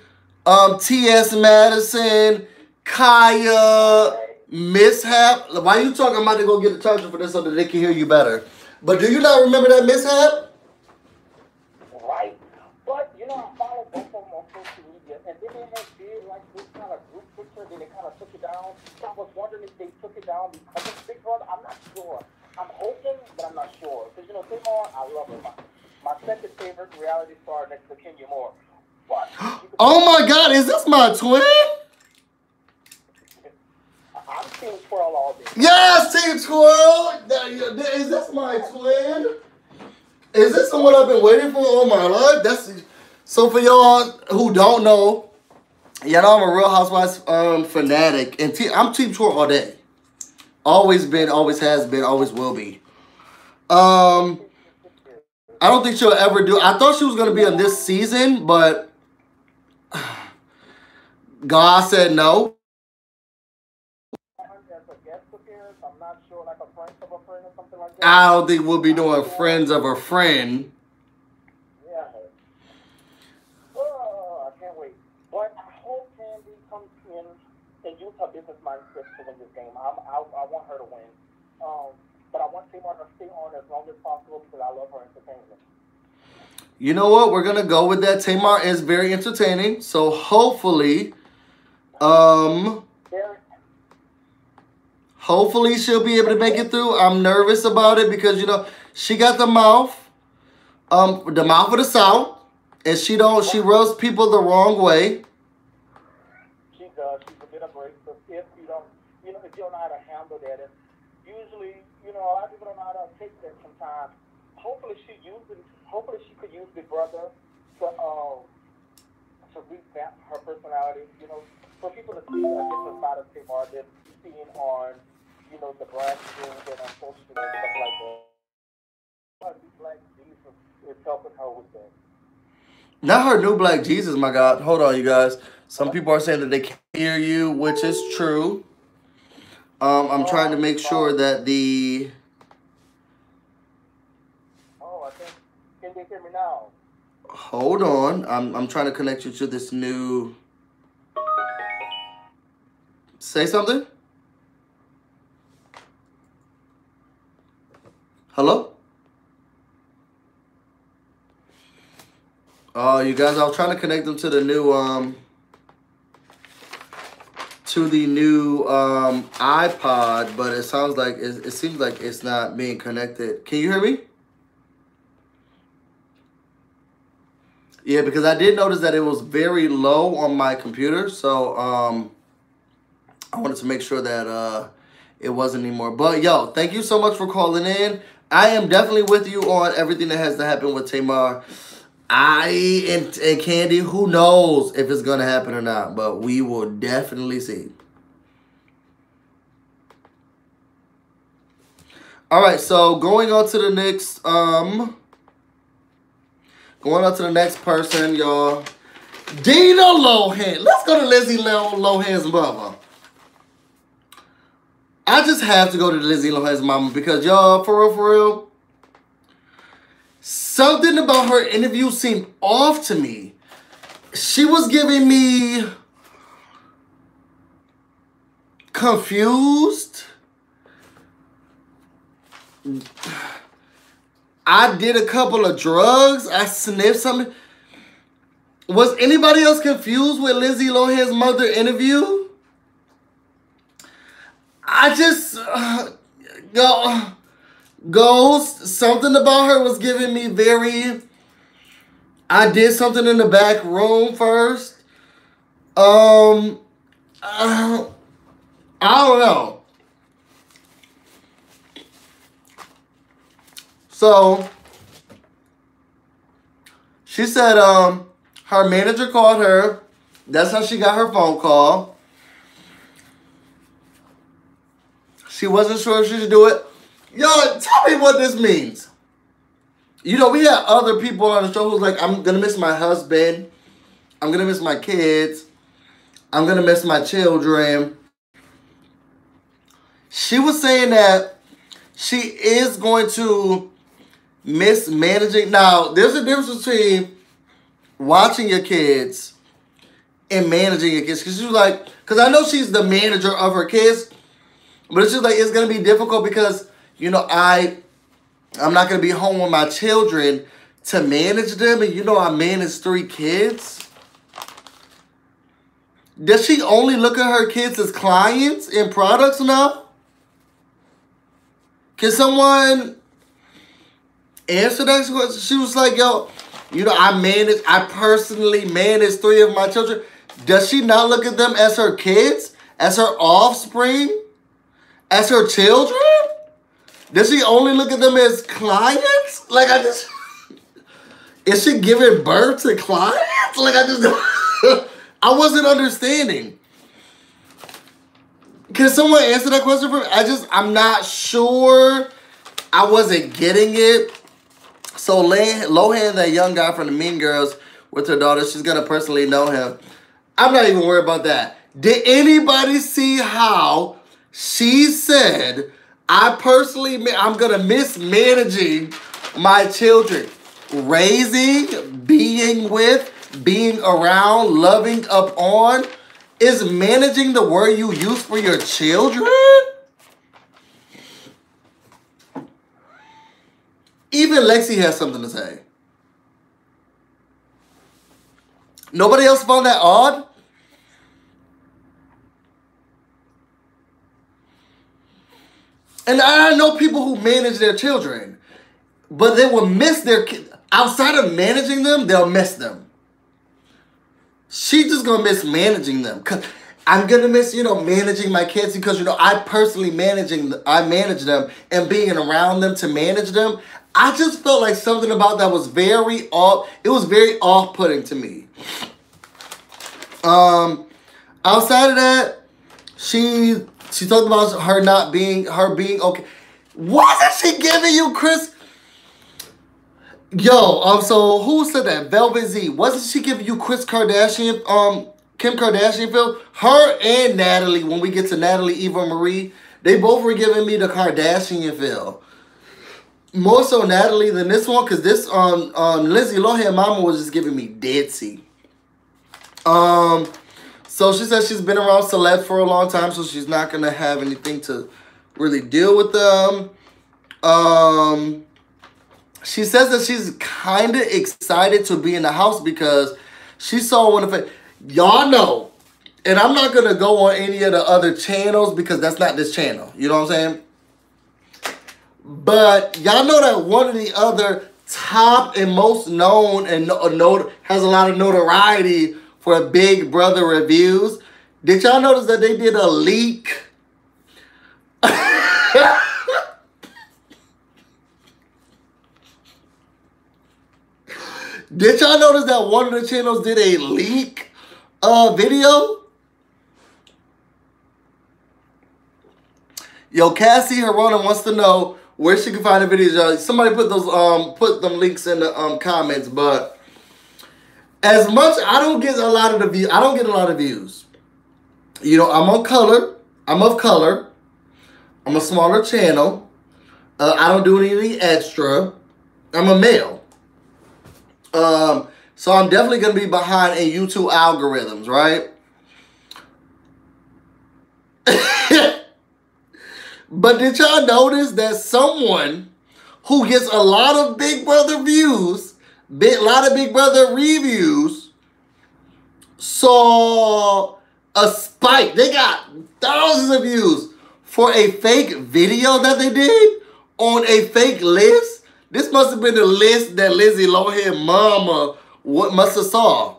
T.S. Madison, Kaya mishap? Why are you talking? I'm about to go get a charger for this so that they can hear you better. But do you not remember that mishap? Right. But, you know, I followed both of them on social media, and then they did like this kind of group picture, then they kind of took it down. So I was wondering if they took it down because of Big Brother. I'm not sure. I'm hoping, but I'm not sure. Because, you know, Tamar, I love her. My second favorite reality star next to Kenya Moore. But Oh my God, is this my twin? I'm Team Twirl all day. Yes, Team Twirl. Is this my twin? Is this the one I've been waiting for all my life? So for y'all who don't know, y'all know I'm a Real Housewives fanatic, and I'm Team Twirl all day. Always been, always has been, always will be. I don't think she'll ever do. I thought she was gonna be on this season, but God said no. As a guest appearance, I'm not sure, like a friend of a friend or something like that. I don't think we'll be doing Friends of a Friend. Yeah. Oh, I can't wait. But I hope Candy comes in and use her business mindset to win this game. I want her to win. But I want Tamar to stay on as long as possible because I love her entertainment. You know what? We're gonna go with that. Tamar is very entertaining, so hopefully, hopefully she'll be able to make it through. I'm nervous about it because she got the mouth of the South, and she rubs people the wrong way. She does. She's a bit abrasive. If you don't know how to handle that, and usually, a lot of people don't know how to take that sometimes. Hopefully she could use the brother to revamp her personality. For people to see a different side of Tamar than seen on, the brand streams and on social media and stuff like that. Her new Black Jesus is helping her with that. Not her new Black Jesus, my God. Hold on, you guys. Some people are saying that they can't hear you, which is true. I'm trying to make sure that the... I think, can they hear me now? Hold on. I'm trying to connect you to this new... Say something? Hello? Oh, you guys, I was trying to connect them to the new iPod, but it sounds like it seems like it's not being connected. Can you hear me? Yeah, because I did notice that it was very low on my computer, so I wanted to make sure that it wasn't anymore. But yo, thank you so much for calling in. I am definitely with you on everything that has to happen with Tamar. And Kandi, who knows if it's going to happen or not, but we will definitely see. All right, so going on to the next person, y'all. Dina Lohan. Let's go to Lizzie Lohan's mother. I just have to go to Lizzie Lohan's mama because, y'all, for real, something about her interview seemed off to me. She was giving me confused. I did a couple of drugs. I sniffed something. Was anybody else confused with Lizzie Lohan's mother interview? I just, Ghost, something about her was giving me very, I did something in the back room first. I don't know. So, she said, her manager called her. That's how she got her phone call. She wasn't sure if she should do it. Yo, tell me what this means. You know, we had other people on the show who's like, I'm going to miss my husband. I'm going to miss my kids. I'm going to miss my children. She was saying that she is going to miss managing. Now, there's a difference between watching your kids and managing your kids. Because she was like, because I know she's the manager of her kids. But it's just like, it's going to be difficult because, you know, I'm not going to be home with my children to manage them. And, you know, I manage 3 kids. Does she only look at her kids as clients and products now? Can someone answer that question? She was like, yo, you know, I personally manage 3 of my children. Does she not look at them as her kids? As her offspring? As her children? Does she only look at them as clients? Like, is she giving birth to clients? Like, I wasn't understanding. Can someone answer that question for me? I'm not sure. I wasn't getting it. So Lohan, that young guy from the Mean Girls with her daughter, she's going to personally know him. I'm not even worried about that. Did anybody see how she said, I'm going to miss managing my children? Raising, being with, being around, loving up on. Is managing the word you use for your children? Even Lexi has something to say. Nobody else found that odd? And I know people who manage their children, but they will miss their kids. Outside of managing them, they'll miss them. She's just going to miss managing them. Cause I'm going to miss, you know, managing my kids because, you know, I manage them and being around them to manage them. I just felt like something about that was very off-putting to me. Outside of that, she talked about her being okay. Wasn't she giving you Chris? Yo, so who said that? Velvet Z. Wasn't she giving you Kris Kardashian, Kim Kardashian feel? Her and Natalie, when we get to Natalie, Eva Marie, they both were giving me the Kardashian feel. More so Natalie than this one, because this Lizzie Lohan mama was just giving me Deadsy. So she said she's been around celebs for a long time, so she's not gonna have anything to really deal with them. She says that she's kind of excited to be in the house because she saw one of it. Y'all know, and I'm not gonna go on any of the other channels because that's not this channel. You know what I'm saying? But y'all know that one of the other top and most known and has a lot of notoriety for Big Brother reviews. Did y'all notice that they did a leak? Did y'all notice that one of the channels did a leak video? Yo, Cassie Hirona wants to know where she can find the videos. Y'all, somebody put those put them links in the comments. But as much, I don't get a lot of the views. I don't get a lot of views. You know, I'm on color. I'm of color. I'm a smaller channel. I don't do anything extra. I'm a male. So I'm definitely gonna be behind in YouTube algorithms, right? But did y'all notice that someone who gets a lot of Big Brother views, a lot of Big Brother reviews, saw a spike? They got thousands of views for a fake video that they did on a fake list. This must have been the list that Lindsay Lohan mama must have saw.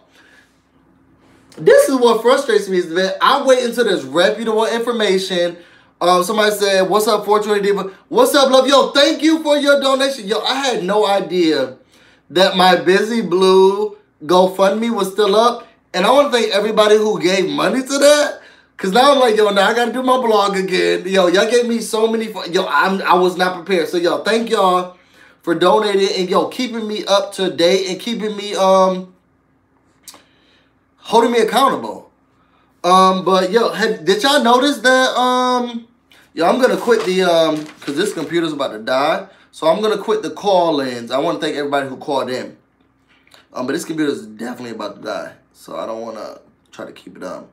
This is what frustrates me is that I wait until there's reputable information. Somebody said, "What's up, 420 Diva? What's up, love? Yo, thank you for your donation." Yo, I had no idea that my Busy Blue GoFundMe was still up. And I want to thank everybody who gave money to that. Because now I'm like, yo, now I got to do my blog again. Yo, y'all gave me so many. Yo, I was not prepared. So, yo, thank y'all for donating and, yo, keeping me up to date and keeping me, holding me accountable. But, yo, did y'all notice that, yo, I'm going to quit the, because this computer's about to die. So I'm going to quit the call-ins. I want to thank everybody who called in. But this computer is definitely about to die. So I don't want to try to keep it up.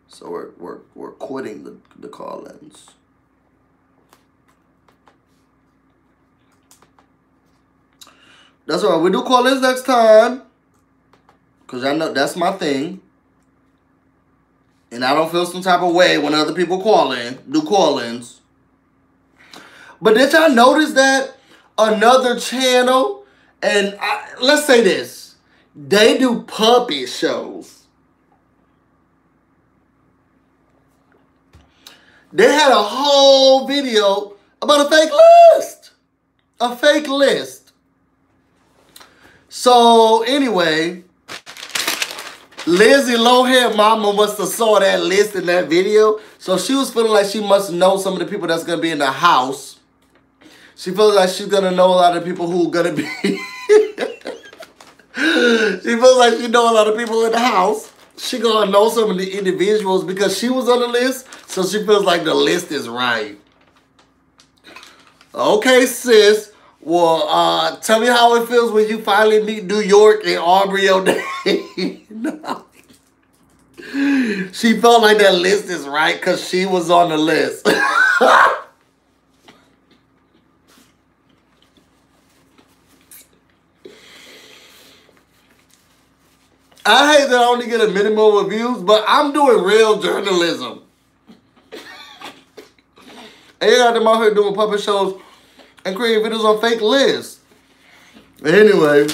So we're quitting the call-ins. That's all right. We do call-ins next time. Because I know that's my thing. And I don't feel some type of way when other people do call-ins. But did y'all notice that another channel, and let's say this, they do puppet shows. They had a whole video about a fake list. A fake list. So, anyway, Lindsay Lohan mama must have saw that list in that video. So, she was feeling like she must know some of the people that's going to be in the house. She feels like she's going to know a lot of people who are going to be... She feels like she know a lot of people in the house. She going to know some of the individuals because she was on the list. So she feels like the list is right. Okay, sis. Well, tell me how it feels when you finally meet New York and Aubrey O'Day. She felt like that list is right because she was on the list. I hate that I only get a minimum of views, but I'm doing real journalism. And you got them out here doing puppet shows and creating videos on fake lists. Anyway,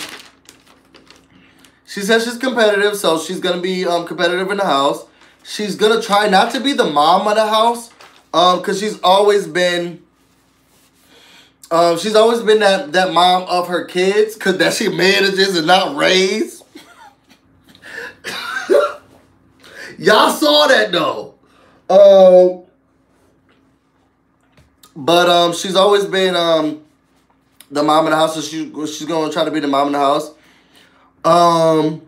she says she's competitive, so she's going to be competitive in the house. She's going to try not to be the mom of the house because she's always been that mom of her kids because that she manages and not raised. Y'all saw that though. But she's always been the mom in the house, so she's gonna try to be the mom in the house. I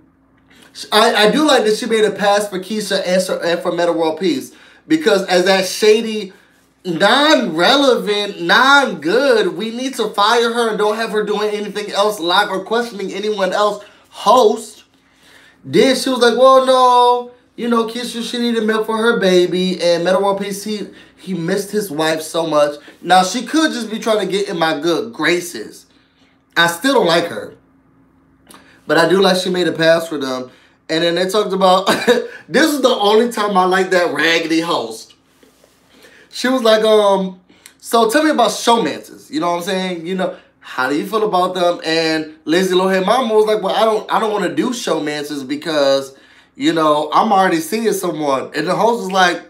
do like that she made a pass for Keisha and for Metta World Peace because as that shady, non-relevant, non-good, we need to fire her and don't have her doing anything else live or questioning anyone else host. Then she was like, well, no, you know, Keisha, she needed milk for her baby. And Metta World Peace, he missed his wife so much. Now, she could just be trying to get in my good graces. I still don't like her. But I do like she made a pass for them. And then they talked about, this is the only time I like that raggedy host. She was like, so tell me about showmances. You know what I'm saying? You know, how do you feel about them? And Lindsay Lohan mama was like, well, I don't want to do showmances because, you know, I'm already seeing someone. And the host was like,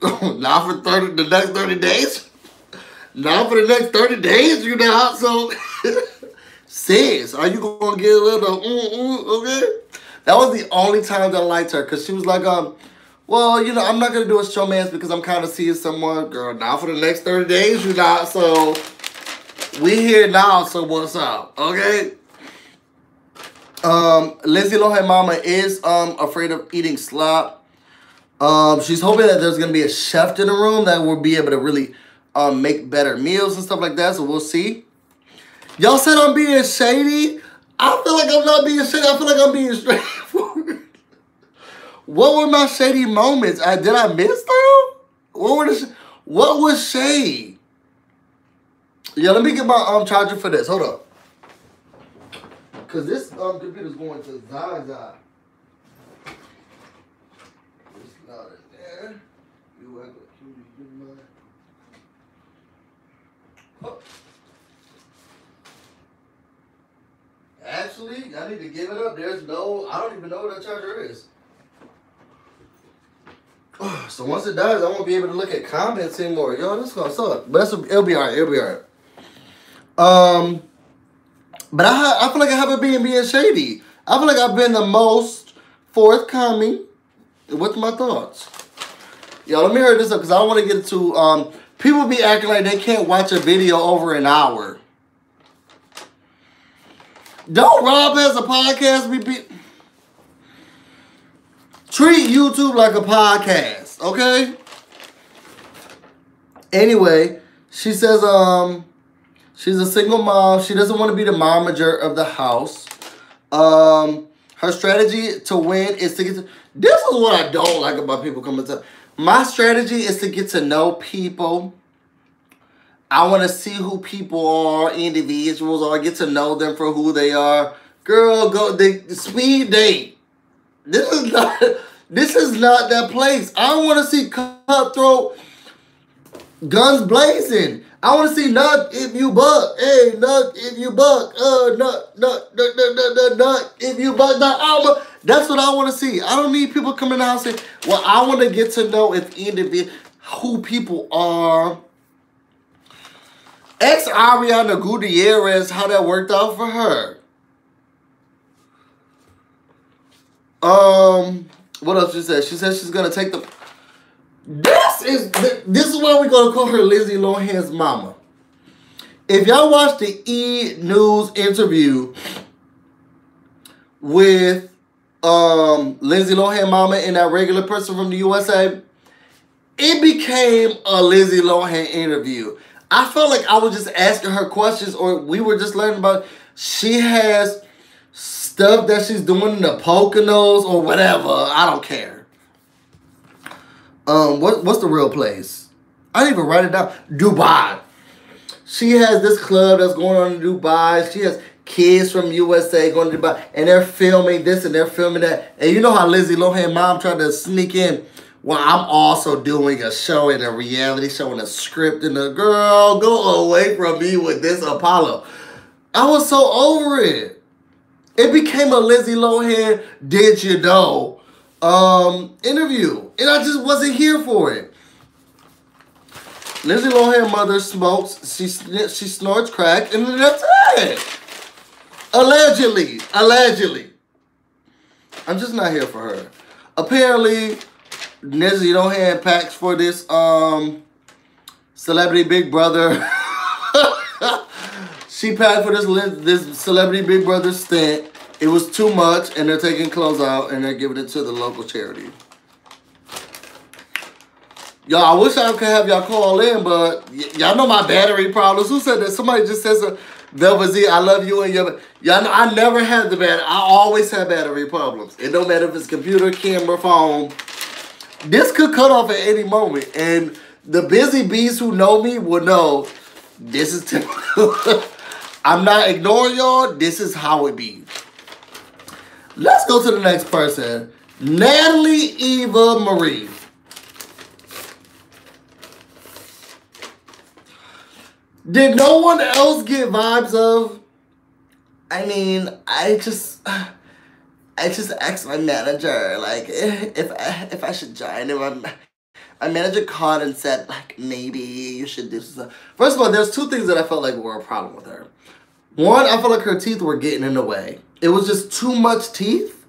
not for the next 30 days? Not for the next 30 days, you know? So Sis, are you gonna get a little okay? That was the only time that I liked her, because she was like, well, you know, I'm not gonna do a showmance because I'm kind of seeing someone. Girl, now for the next 30 days, you're not, so we here now, so what's up, okay? Lindsay Lohan mama is afraid of eating slop. She's hoping that there's gonna be a chef in the room that will be able to really make better meals and stuff like that, so we'll see. Y'all said I'm being shady. I feel like I'm not being shady. I feel like I'm being straightforward. What were my shady moments? Did I miss them? What was shade? Yeah, let me get my charger for this. Hold up. Cause this computer's going to Zaza. It's not in there. You want to oh. Actually, I need to give it up. There's no, I don't even know what that charger is. So once it dies, I won't be able to look at comments anymore. Yo, this is gonna suck. But it'll be alright. It'll be alright. But I feel like I haven't been being shady. I feel like I've been the most forthcoming with my thoughts. Yo, let me hurry this up because I don't want to get to people be acting like they can't watch a video over an hour. Don't Rob has a podcast. Treat YouTube like a podcast, okay? Anyway, she says she's a single mom. She doesn't want to be the momager of the house. Her strategy to win is to get to... This is what I don't like about people coming to... My strategy is to get to know people. I want to see who people are, individuals are, get to know them for who they are. Girl, go speed date. This is not that place. I want to see cutthroat, guns blazing. I want to see nut if you buck. Hey, nut if you buck. Nut if you buck. That's what I want to see. I don't need people coming in the house saying, well, I want to get to know who people are. Ex Ariana Gutierrez, how that worked out for her. What else she said? She said she's gonna take the... This is why we're gonna call her Lindsay Lohan's mama. If y'all watch the E! News interview with Lindsay Lohan mama and that regular person from the USA, it became a Lindsay Lohan interview. I felt like I was just asking her questions, or we were just learning about... She has stuff that she's doing in the Poconos or whatever. I don't care. What's the real place? I didn't even write it down. Dubai. She has this club that's going on in Dubai. She has kids from USA going to Dubai, and they're filming this and they're filming that. And you know how Lindsay Lohan mom tried to sneak in? Well, I'm also doing a show and a reality show and a script, and the girl, go away from me with this Apollo. I was so over it. It became a Lindsay Lohan, did you know, interview. And I just wasn't here for it. Lindsay Lohan mother smokes, she snorts crack, and that's it. Allegedly. I'm just not here for her. Apparently, Lindsay Lohan packs for this Celebrity Big Brother. She packed for this Celebrity Big Brother stint. It was too much, and they're taking clothes out, and they're giving it to the local charity. Y'all, I wish I could have y'all call in, but y'all know my battery problems. Who said that? Somebody just says, Velvet Z, I love you and your... Y'all know I never had the battery. I always have battery problems. It don't matter if it's computer, camera, phone. This could cut off at any moment, and the busy bees who know me will know this is typical. I'm not ignoring y'all. This is how it be. Let's go to the next person. Natalie Eva Marie. Did no one else get vibes of? I mean, I just asked my manager, like, if I should join him. My manager called and said, like, maybe you should do something. First of all, there's two things that I felt like were a problem with her. One, I feel like her teeth were getting in the way. It was just too much teeth.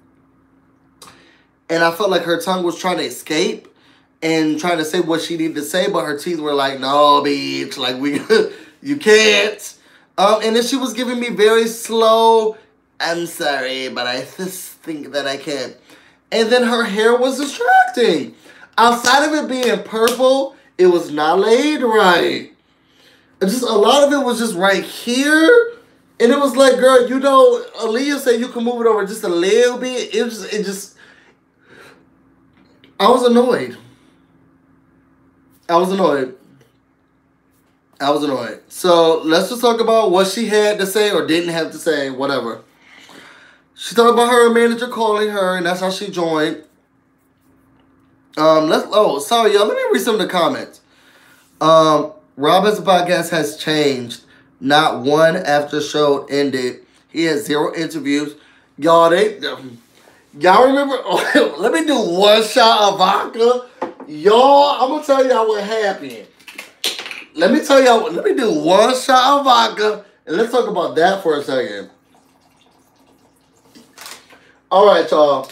And I felt like her tongue was trying to escape and trying to say what she needed to say, but her teeth were like, no, bitch, like, you can't. And then she was giving me very slow, I'm sorry, but I just think that I can't. And then her hair was distracting. Outside of it being purple, it was not laid right. Just a lot of it was just right here. And it was like, girl, you know, Aaliyah said you can move it over just a little bit. It just, I was annoyed. So let's just talk about what she had to say or didn't have to say, whatever. She talked about her manager calling her, and that's how she joined. Sorry, y'all. Let me read some of the comments. Rob Has a Podcast has changed. Not one after show ended. He has 0 interviews. Y'all remember? Oh, let me do one shot of vodka. Y'all, I'm going to tell y'all what happened. Let me do one shot of vodka. And let's talk about that for a second. All right, y'all.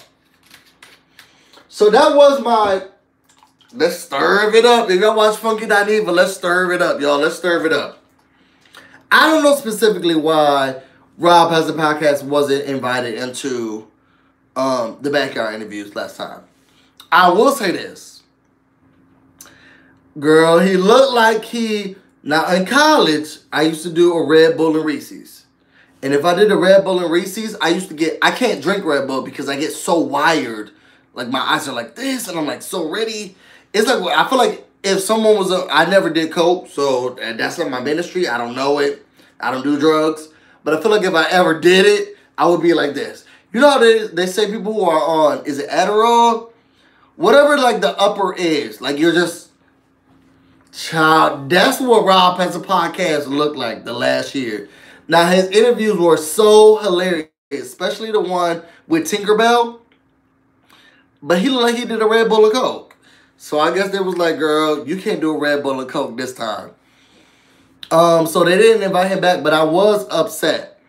So that was my... Let's stir it up. If y'all watch Funky Dineva, let's stir it up, y'all. Let's stir it up. I don't know specifically why Rob Has a Podcast wasn't invited into the backyard interviews last time. I will say this. Girl, he looked like now in college, I used to do a Red Bull and Reese's. And if I did a Red Bull and Reese's, I can't drink Red Bull because I get so wired. Like my eyes are like this and I'm like so ready. It's like, I feel like if someone was, I never did coke, so that's not my ministry. I don't know it. I don't do drugs. But I feel like if I ever did it, I would be like this. You know how they say people who are on, is it Adderall? Whatever like the upper is. Like you're just, child, that's what Rob Has a Podcast looked like the last year. Now his interviews were so hilarious, especially the one with Tinkerbell. But he looked like he did a Red Bull and Coke. So I guess they was like, girl, you can't do a Red Bull and Coke this time. So they didn't invite him back, but I was upset.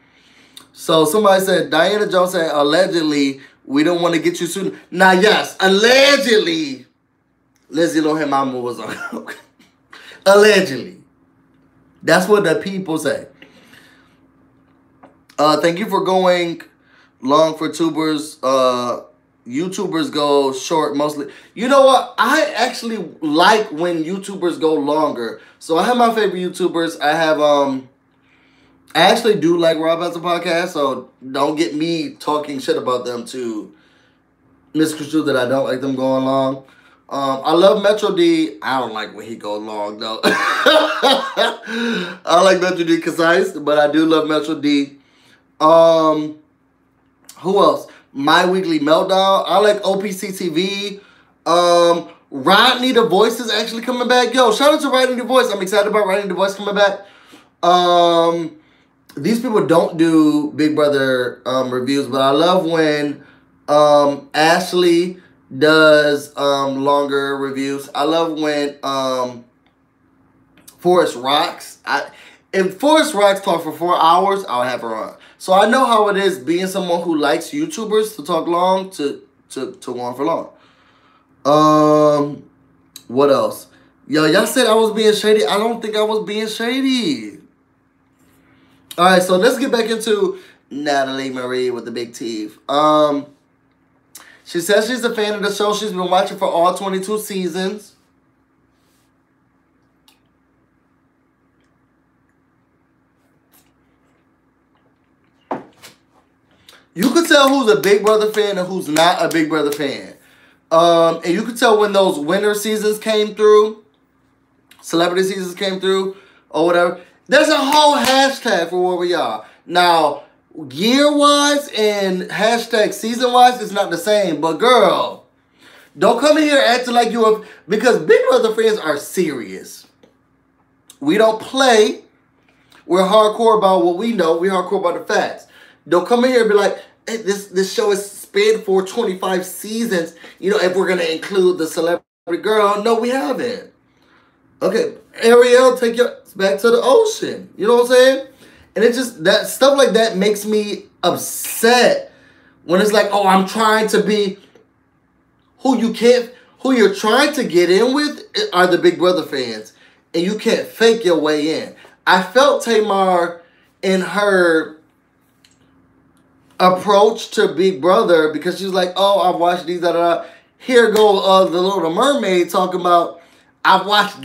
So somebody said, Diana Jones said, allegedly, we don't want to get you sued. Now, yes, allegedly, Lindsay Lohan mama was on Coke. Allegedly. That's what the people say. Thank you for going long for tubers. YouTubers go short mostly. You know what? I actually like when YouTubers go longer. So I have my favorite YouTubers. I have I actually do like Rob Has a Podcast, so don't get me talking shit about them to misconstrue that I don't like them going long. I love Metro D. I don't like when he goes long though. I like Metro D concise, but I do love Metro D. Who else? My Weekly Meltdown. I like OPC TV. Rodney the Voice is actually coming back. Yo, shout out to Rodney the Voice. I'm excited about Rodney the Voice coming back. These people don't do Big Brother reviews, but I love when Ashley does longer reviews. I love when Forrest Rocks. If Forrest Rocks talk for 4 hours, I'll have her on. So I know how it is being someone who likes YouTubers to talk long to go on for long. What else? Yo, y'all said I was being shady. I don't think I was being shady. All right, so let's get back into Natalie Marie with the big teeth. She says she's a fan of the show. She's been watching for all 22 seasons. You could tell who's a Big Brother fan and who's not a Big Brother fan. And you could tell when those winter seasons came through, celebrity seasons came through, or whatever. There's a whole hashtag for where we are. Now, year-wise and hashtag season-wise, it's not the same. But, girl, don't come in here acting like you're... Because Big Brother fans are serious. We don't play. We're hardcore about what we know. We're hardcore about the facts. Don't come in here and be like, hey, this show is spanned for 25 seasons. You know, if we're going to include the celebrity girl. No, we haven't. Okay, Ariel, take your back to the ocean. You know what I'm saying? And it just, that stuff like that makes me upset. When it's like, oh, I'm trying to be who you're trying to get in with are the Big Brother fans. And you can't fake your way in. I felt Tamar in her approach to Big Brother because she's like, oh, I've watched these, da da da. Here go the Little Mermaid talking about, I've watched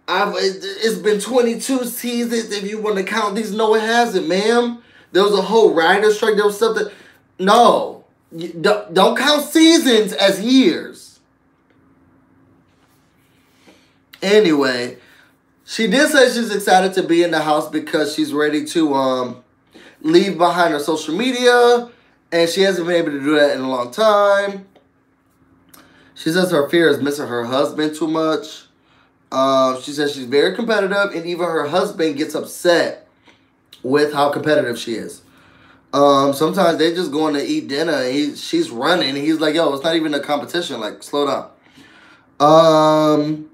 it's been 22 seasons if you want to count these. No, it hasn't, ma'am. There was a whole writer's strike. There was something. No, don't count seasons as years. Anyway, she did say she's excited to be in the house because she's ready to leave behind her social media, and she hasn't been able to do that in a long time. She says her fear is missing her husband too much. She says she's very competitive, and even her husband gets upset with how competitive she is. Sometimes they're just going to eat dinner, and she's running, and he's like, yo, it's not even a competition. Like, slow down.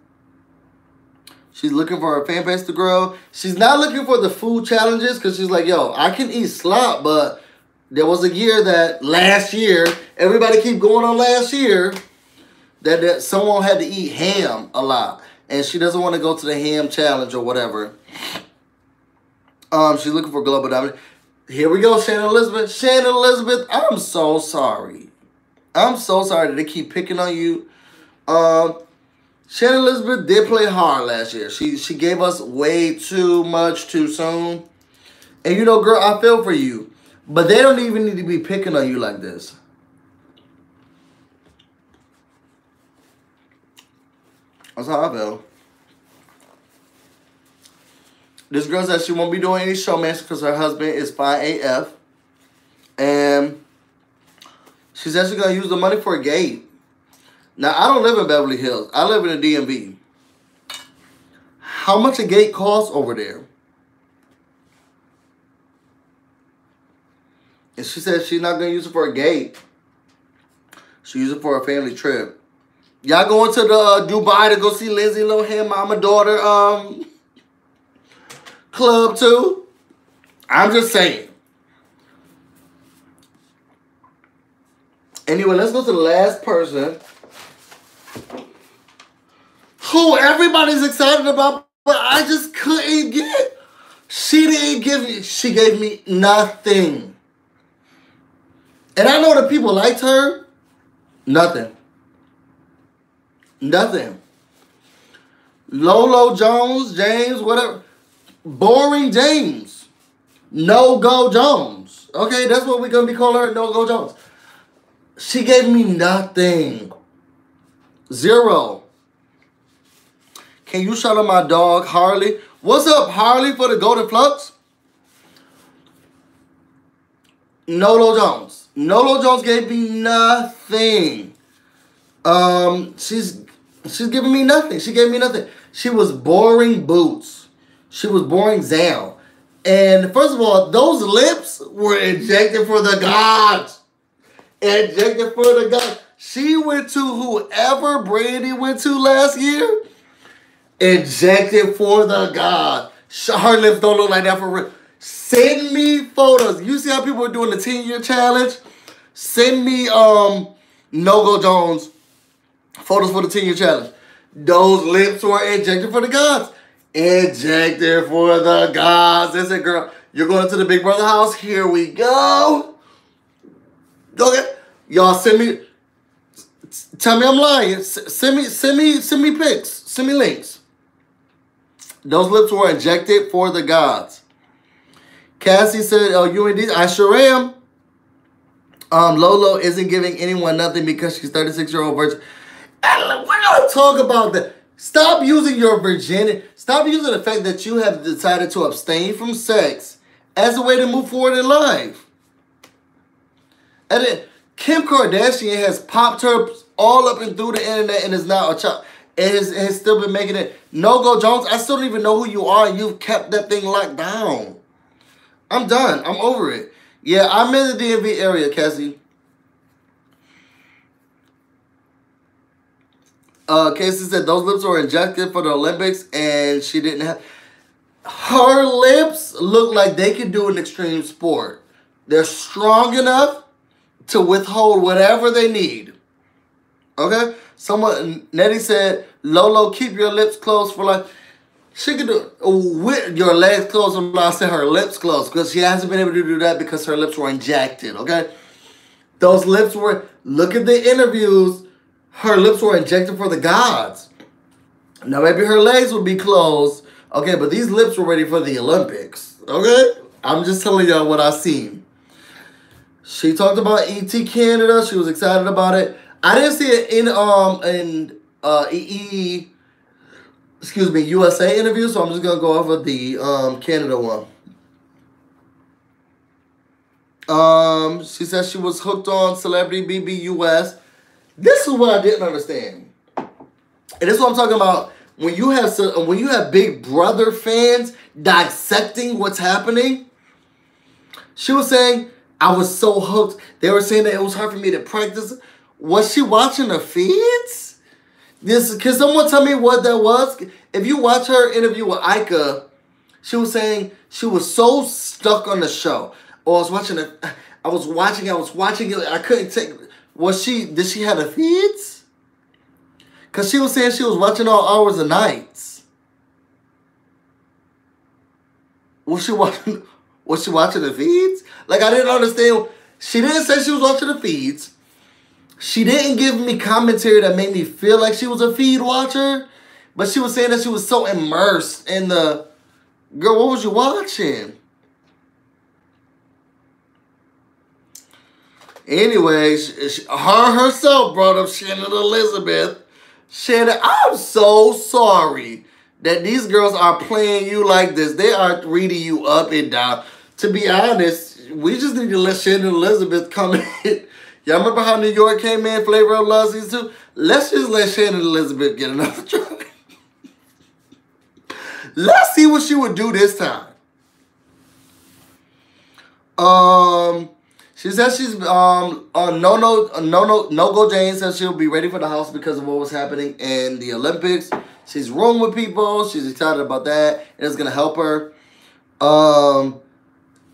She's looking for her fan base to grow. She's not looking for the food challenges because she's like, yo, I can eat slop, but there was a year that last year, everybody keep going on last year, that someone had to eat ham a lot. And she doesn't want to go to the ham challenge or whatever. She's looking for global dominance. Here we go, Shannon Elizabeth. Shannon Elizabeth, I'm so sorry. I'm so sorry that they keep picking on you. Shannon Elizabeth did play hard last year. She gave us way too much too soon. And you know, girl, I feel for you. But they don't even need to be picking on you like this. That's how I feel. This girl says she won't be doing any showmanship because her husband is fine AF. And she says she's going to use the money for a gate. Now, I don't live in Beverly Hills. I live in the DMV. How much a gate costs over there? And she says she's not going to use it for a gate. She'll use it for a family trip. Y'all going to the Dubai to go see Lindsay Lohan, mama, daughter, club too? I'm just saying. Anyway, let's go to the last person who everybody's excited about, but I just couldn't get. She gave me nothing. And I know that people liked her. Nothing. Nothing. Lolo Jones, James, whatever. Boring James. No-Go Jones. Okay, that's what we're going to be calling her, No-Go Jones. She gave me nothing. Zero. Can you shout out my dog, Harley? What's up, Harley, for the Golden Flux? Nolo Jones. Nolo Jones gave me nothing. She's giving me nothing. She gave me nothing. She was boring Boots. She was boring Zao. And first of all, those lips were injected for the gods. Injected for the gods. She went to whoever Brandy went to last year. Injected for the gods. Her lips don't look like that for real. Send me photos. You see how people are doing the 10-year challenge? Send me No-Go Jones photos for the 10-year challenge. Those lips were injected for the gods. Injected for the gods. They said, girl, you're going to the Big Brother house. Here we go. Okay. Y'all send me. Tell me I'm lying. Send me pics. Send me links. Those lips were injected for the gods. Cassie said, oh, you indeed. I sure am. Lolo isn't giving anyone nothing because she's 36-year-old virgin. And why don't talk about that? Stop using your virginity. Stop using the fact that you have decided to abstain from sex as a way to move forward in life. And then Kim Kardashian has popped her all up and through the internet and is now a child. And has still been making it. No-Go Jones, I still don't even know who you are, and you've kept that thing locked down. I'm done. I'm over it. Yeah, I'm in the DMV area, Cassie. Casey said those lips were injected for the Olympics, and she didn't have. her lips look like they can do an extreme sport. They're strong enough to withhold whatever they need. Okay? Nettie said, Lolo, keep your lips closed for like. She could do with your legs closed. I said her lips closed because she hasn't been able to do that because her lips were injected. Okay? Those lips were, look at the interviews. Her lips were injected for the gods. Now maybe her legs would be closed. Okay, but these lips were ready for the Olympics. Okay? I'm just telling y'all what I seen. She talked about ET Canada. She was excited about it. I didn't see it in USA interview, so I'm just gonna go over the Canada one. She said she was hooked on Celebrity BBUS. This is what I didn't understand, and this is what I'm talking about. When you have Big Brother fans dissecting what's happening, she was saying, I was so hooked. They were saying that it was hard for me to practice. Was she watching the feeds? Can someone tell me what that was? If you watch her interview with Ika, she was saying she was so stuck on the show. Or I was watching it. I was watching it. I couldn't take. Did she have the feeds? Because she was saying she was watching all hours of nights. Was she watching the feeds? Like, I didn't understand. She didn't say she was watching the feeds. She didn't give me commentary that made me feel like she was a feed watcher. But she was saying that she was so immersed in the... Girl, what was you watching? Anyway, her herself brought up Shannon Elizabeth. Shannon, I'm so sorry that these girls are playing you like this. They are reading you up and down. To be honest, we just need to let Shannon Elizabeth come in. Y'all remember how New York came in, Flavor of Love Season 2? Let's just let Shannon Elizabeth get another try. Let's see what she would do this time. She says she's No Go Jane says she'll be ready for the house because of what was happening in the Olympics. She's rooming with people. She's excited about that. And it's gonna help her.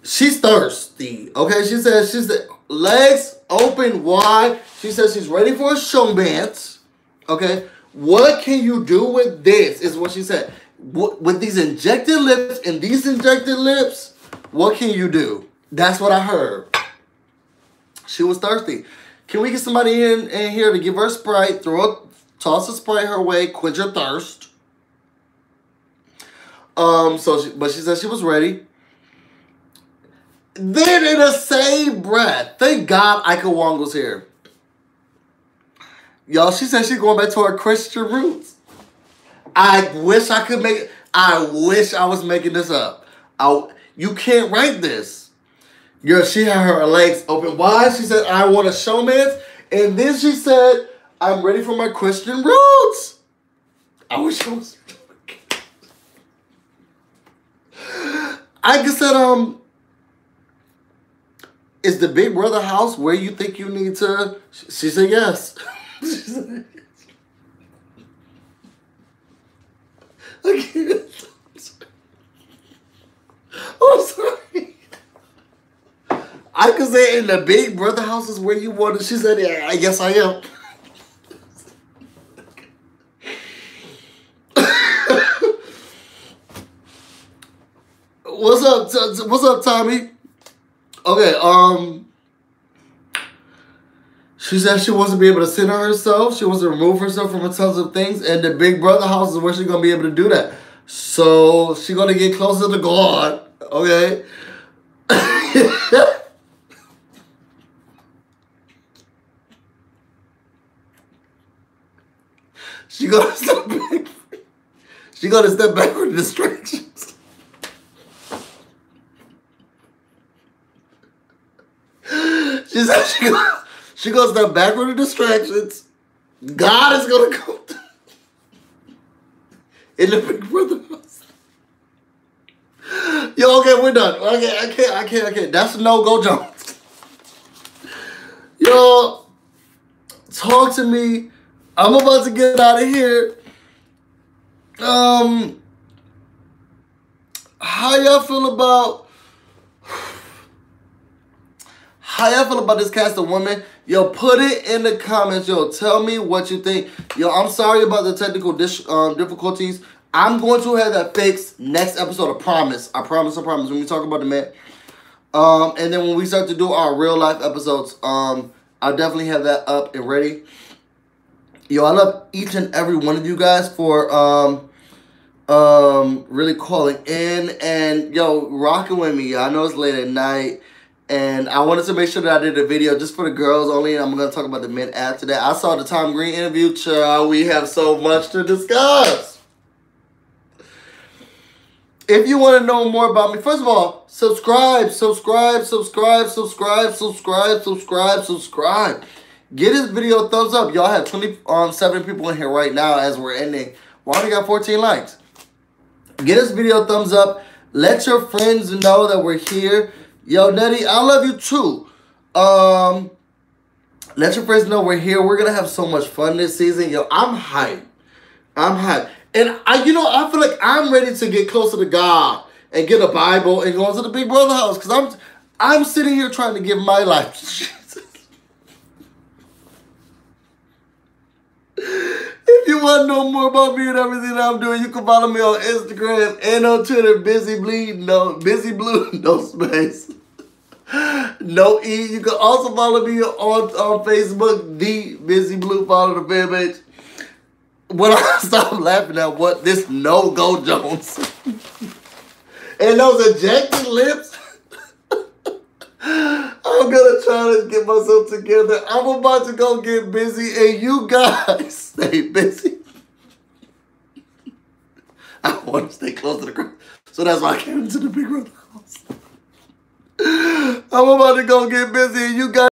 She's thirsty. Okay, she said legs open wide. She says she's ready for a showmance. Okay, what can you do with this? Is what she said. With these injected lips and these injected lips, what can you do? That's what I heard. She was thirsty. Can we get somebody in here to give her a Sprite? Toss a Sprite her way, quench her thirst. But she said she was ready. Then in the same breath, thank God Ika Wongle's here. Y'all, she said she's going back to her Christian roots. I wish I was making this up. You can't write this. She had her legs open wide. She said, I want a showmance. And then she said, I'm ready for my Christian roots. I wish I was. Ika said, is the Big Brother house where you think you need to? She said yes. She said yes. I'm sorry. Ika said in the Big Brother house is where you want it. She said, yeah, I guess I am. What's up, Tommy? Okay, she said she wants to be able to center herself. She wants to remove herself from tons of things. And the Big Brother house is where she's going to be able to do that. So she's going to get closer to God. Okay? She's going to step back. She's going to step back from the distractions. She said she goes step back from the distractions. God is gonna come in the Big Brother house. Yo, okay, we're done. Okay, I can't. That's a no-go, Jones. Yo, talk to me. I'm about to get out of here. how y'all feel about this cast of women? Yo, put it in the comments. Yo, tell me what you think. Yo, I'm sorry about the technical difficulties. I'm going to have that fixed next episode. I promise. I promise. When we talk about the men. And then when we start to do our real life episodes, I'll definitely have that up and ready. Yo, I love each and every one of you guys for really calling in and yo rocking with me. I know it's late at night, and I wanted to make sure that I did a video just for the girls only, and I'm gonna talk about the men after that. I saw the Tom Green interview. Child, we have so much to discuss. If you want to know more about me, first of all, subscribe. Get this video a thumbs up. Y'all have 27 people in here right now as we're ending. We only got 14 likes. Get this video a thumbs up. Let your friends know that we're here. Yo, Nettie, I love you too. Let your friends know we're here. We're going to have so much fun this season. Yo, I'm hyped. And I feel like I'm ready to get closer to God and get a Bible and go into the Big Brother house. Because I'm sitting here trying to give my life to Jesus. If you want to know more about me and everything that I'm doing, you can follow me on Instagram and on Twitter. Busy Blue, no space. No E. You can also follow me on Facebook, The Busy Blue. Follow the fan page. When I stop laughing at what this No-Go Jones and those ejected lips, I'm gonna try to get myself together. I'm about to go get busy, and you guys stay busy. I want to stay close to the ground, so that's why I came into the Big Brother house. I'm about to go get busy, and you guys.